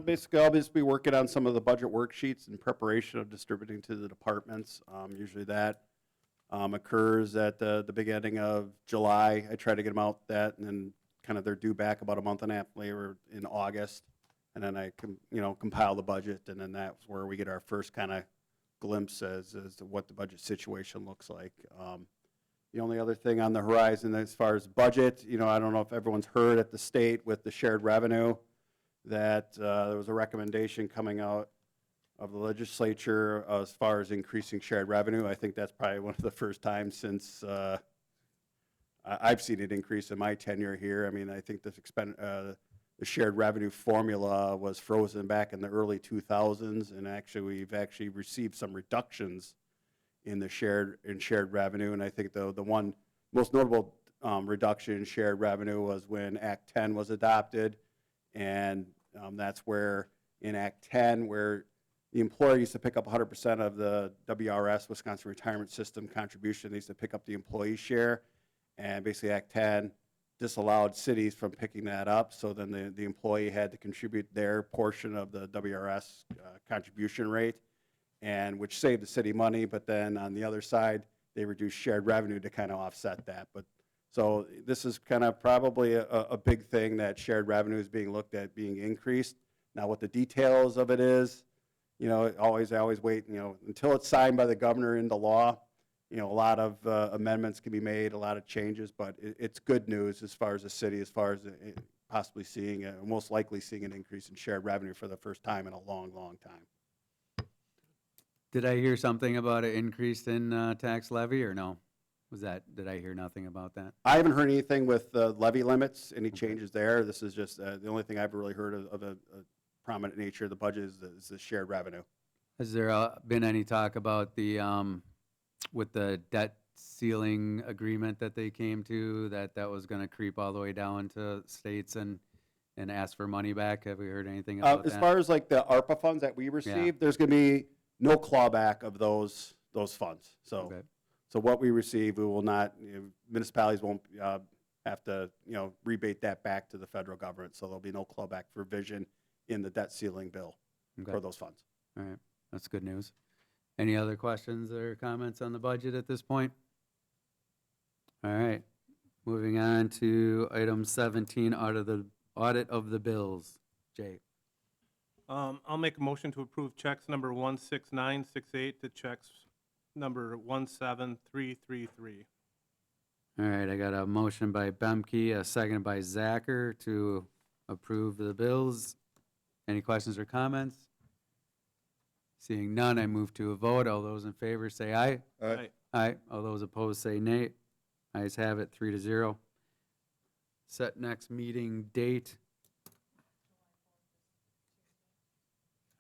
Basically, I'll just be working on some of the budget worksheets in preparation of distributing to the departments. Usually that occurs at the beginning of July. I try to get them out that, and then kind of they're due back about a month and a half later in August. And then I compile the budget, and then that's where we get our first kind of glimpse as to what the budget situation looks like. The only other thing on the horizon as far as budget, I don't know if everyone's heard at the state with the shared revenue that there was a recommendation coming out of the legislature as far as increasing shared revenue. I think that's probably one of the first times since I've seen it increase in my tenure here. I mean, I think the shared revenue formula was frozen back in the early 2000s, and actually we've actually received some reductions in the shared revenue. And I think the one most notable reduction in shared revenue was when Act 10 was adopted, And that's where in Act 10, where the employer used to pick up 100% of the WRS, Wisconsin Retirement System contribution, they used to pick up the employee share. And basically Act 10 disallowed cities from picking that up, so then the employee had to contribute their portion of the WRS contribution rate, and which saved the city money, but then on the other side, they reduced shared revenue to kind of offset that. But so this is kind of probably a big thing, that shared revenue is being looked at being increased. Now, what the details of it is, you know, I always wait, you know, until it's signed by the governor into law. You know, a lot of amendments can be made, a lot of changes, but it's good news as far as the city, as far as possibly seeing, most likely seeing an increase in shared revenue for the first time in a long, long time. Did I hear something about an increase in tax levy, or no? Did I hear nothing about that? I haven't heard anything with levy limits, any changes there. This is just, the only thing I've really heard of a prominent nature of the budget is the shared revenue. Has there been any talk about the, with the debt ceiling agreement that they came to, that was gonna creep all the way down to states and ask for money back? Have we heard anything about As that? far as like the ARPA funds that we received, there's gonna be no clawback of those funds. So, Okay. so what we receive, we will not, municipalities won't have to, rebate that back to the federal government. So there'll be no clawback provision in the debt ceiling bill Okay. for those funds. All right, that's good news. Any other questions or comments on the budget at this point? All right, moving on to item 17, audit of the bills. Jay, I'll make a motion to approve checks number 16968 to checks number 17333. all right, I got a motion by Bemke, a second by Zacher to approve the bills. Any questions or comments? Seeing none, I move to a vote. All those in favor say aye. Aye. Aye. All those opposed say nay. Ayes have it, 3-0. Set next meeting date.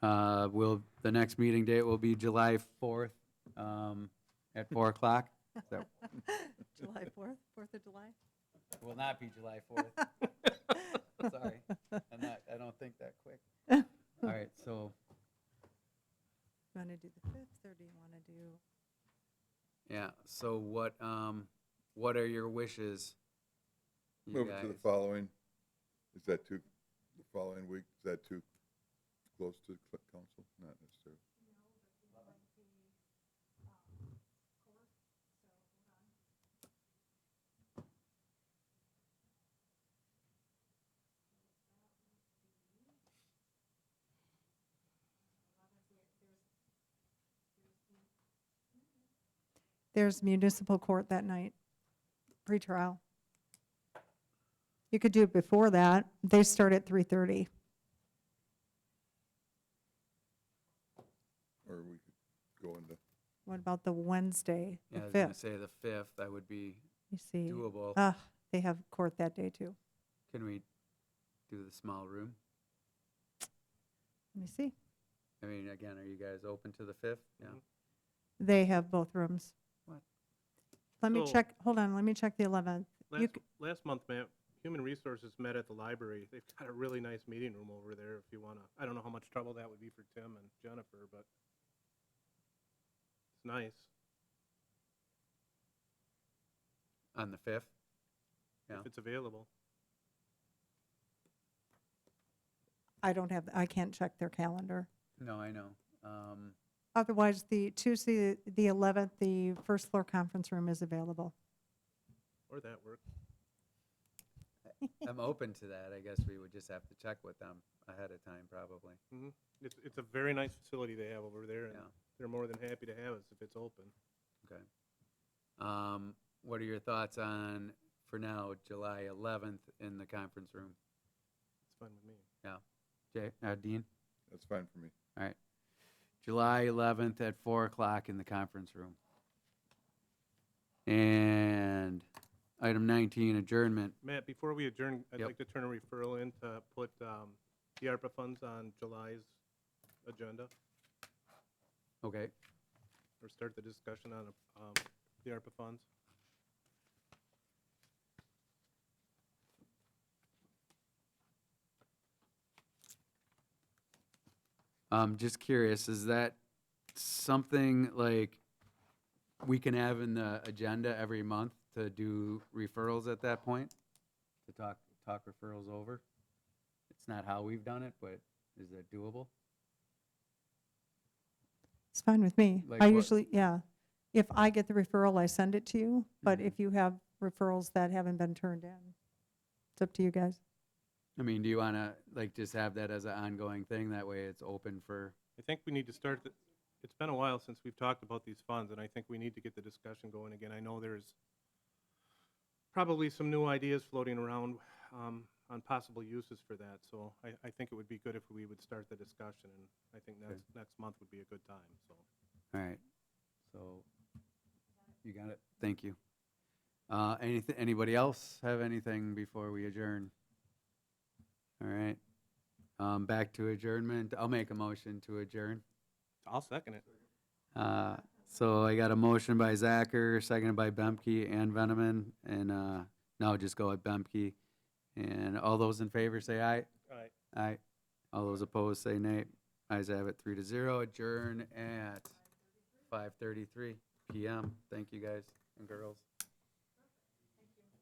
The next meeting date will be July 4th, at 4 o'clock. Is that- July 4th, 4th of July? Will not be July 4th. Sorry, I don't think that quick. All right, so, You want to do the 5th, or do you want to do? yeah, so what are your wishes? you Move it to the guys? following. Is that the following week? Is that too close to council? Not necessarily. There's municipal court that night, pretrial. You could do it before that. They start at 3:30. Or we could go into, What about the Wednesday, the Yeah, I was gonna 5th? say the 5th, that would be You see, doable. they have court that day too. Can we do the small room? Let me see. I mean, again, are you guys open to the 5th? Yeah. Mhm. They have both rooms. What? Let me So- check, hold on, let me check the 11th. You Last month, Matt, Human Resources met at the library. They've got a really nice meeting room over there if you want to. I don't know how much trouble that would be for Tim and Jennifer, but it's nice. On the 5th? Yeah. If it's available. I can't check their calendar. No, I know. Otherwise, the Tuesday, the 11th, the first floor conference room is available. Or that work. I'm open to that. I guess we would just have to check with them ahead of time, probably. It's a very nice facility they have over there, and Yeah. they're more than happy to have us if it's open. Okay. What are your thoughts on, for now, July 11th in the conference room? It's fine with me. Dean? that's fine for me. All right. July 11th at 4 o'clock in the conference room. And item 19, adjournment. Matt, before we adjourn, I'd Yep. like to turn a referral in to put the ARPA funds on July's agenda, Okay. or start the discussion on the ARPA funds. Just curious, is that something like we can have in the agenda every month to do referrals at that point? To talk referrals over? It's not how we've done it, but is that doable? It's fine with me. Like I what? usually, yeah. If I get the referral, I send it to you, but Mhm. if you have referrals that haven't been turned in, it's up to you guys. I mean, do you want to, like, just have that as an ongoing thing? That way it's open for, I think we need to start, it's been a while since we've talked about these funds, and I think we need to get the discussion going again. I know there's probably some new ideas floating around on possible uses for that, so I think it would be good if we would start the discussion, and I think next month would be a good time, so. all right. So, you got it? Thank you. Anybody else have anything before we adjourn? All right. Back to adjournment. I'll make a motion to adjourn. I'll second it. So I got a motion by Zacher, seconded by Bemke and Veneman, and now just go with Bemke. And all those in favor say aye. All right. Aye. All those opposed say nay. Ayes have it, 3-0. Adjourn at 5:33 PM. Thank you, guys and girls.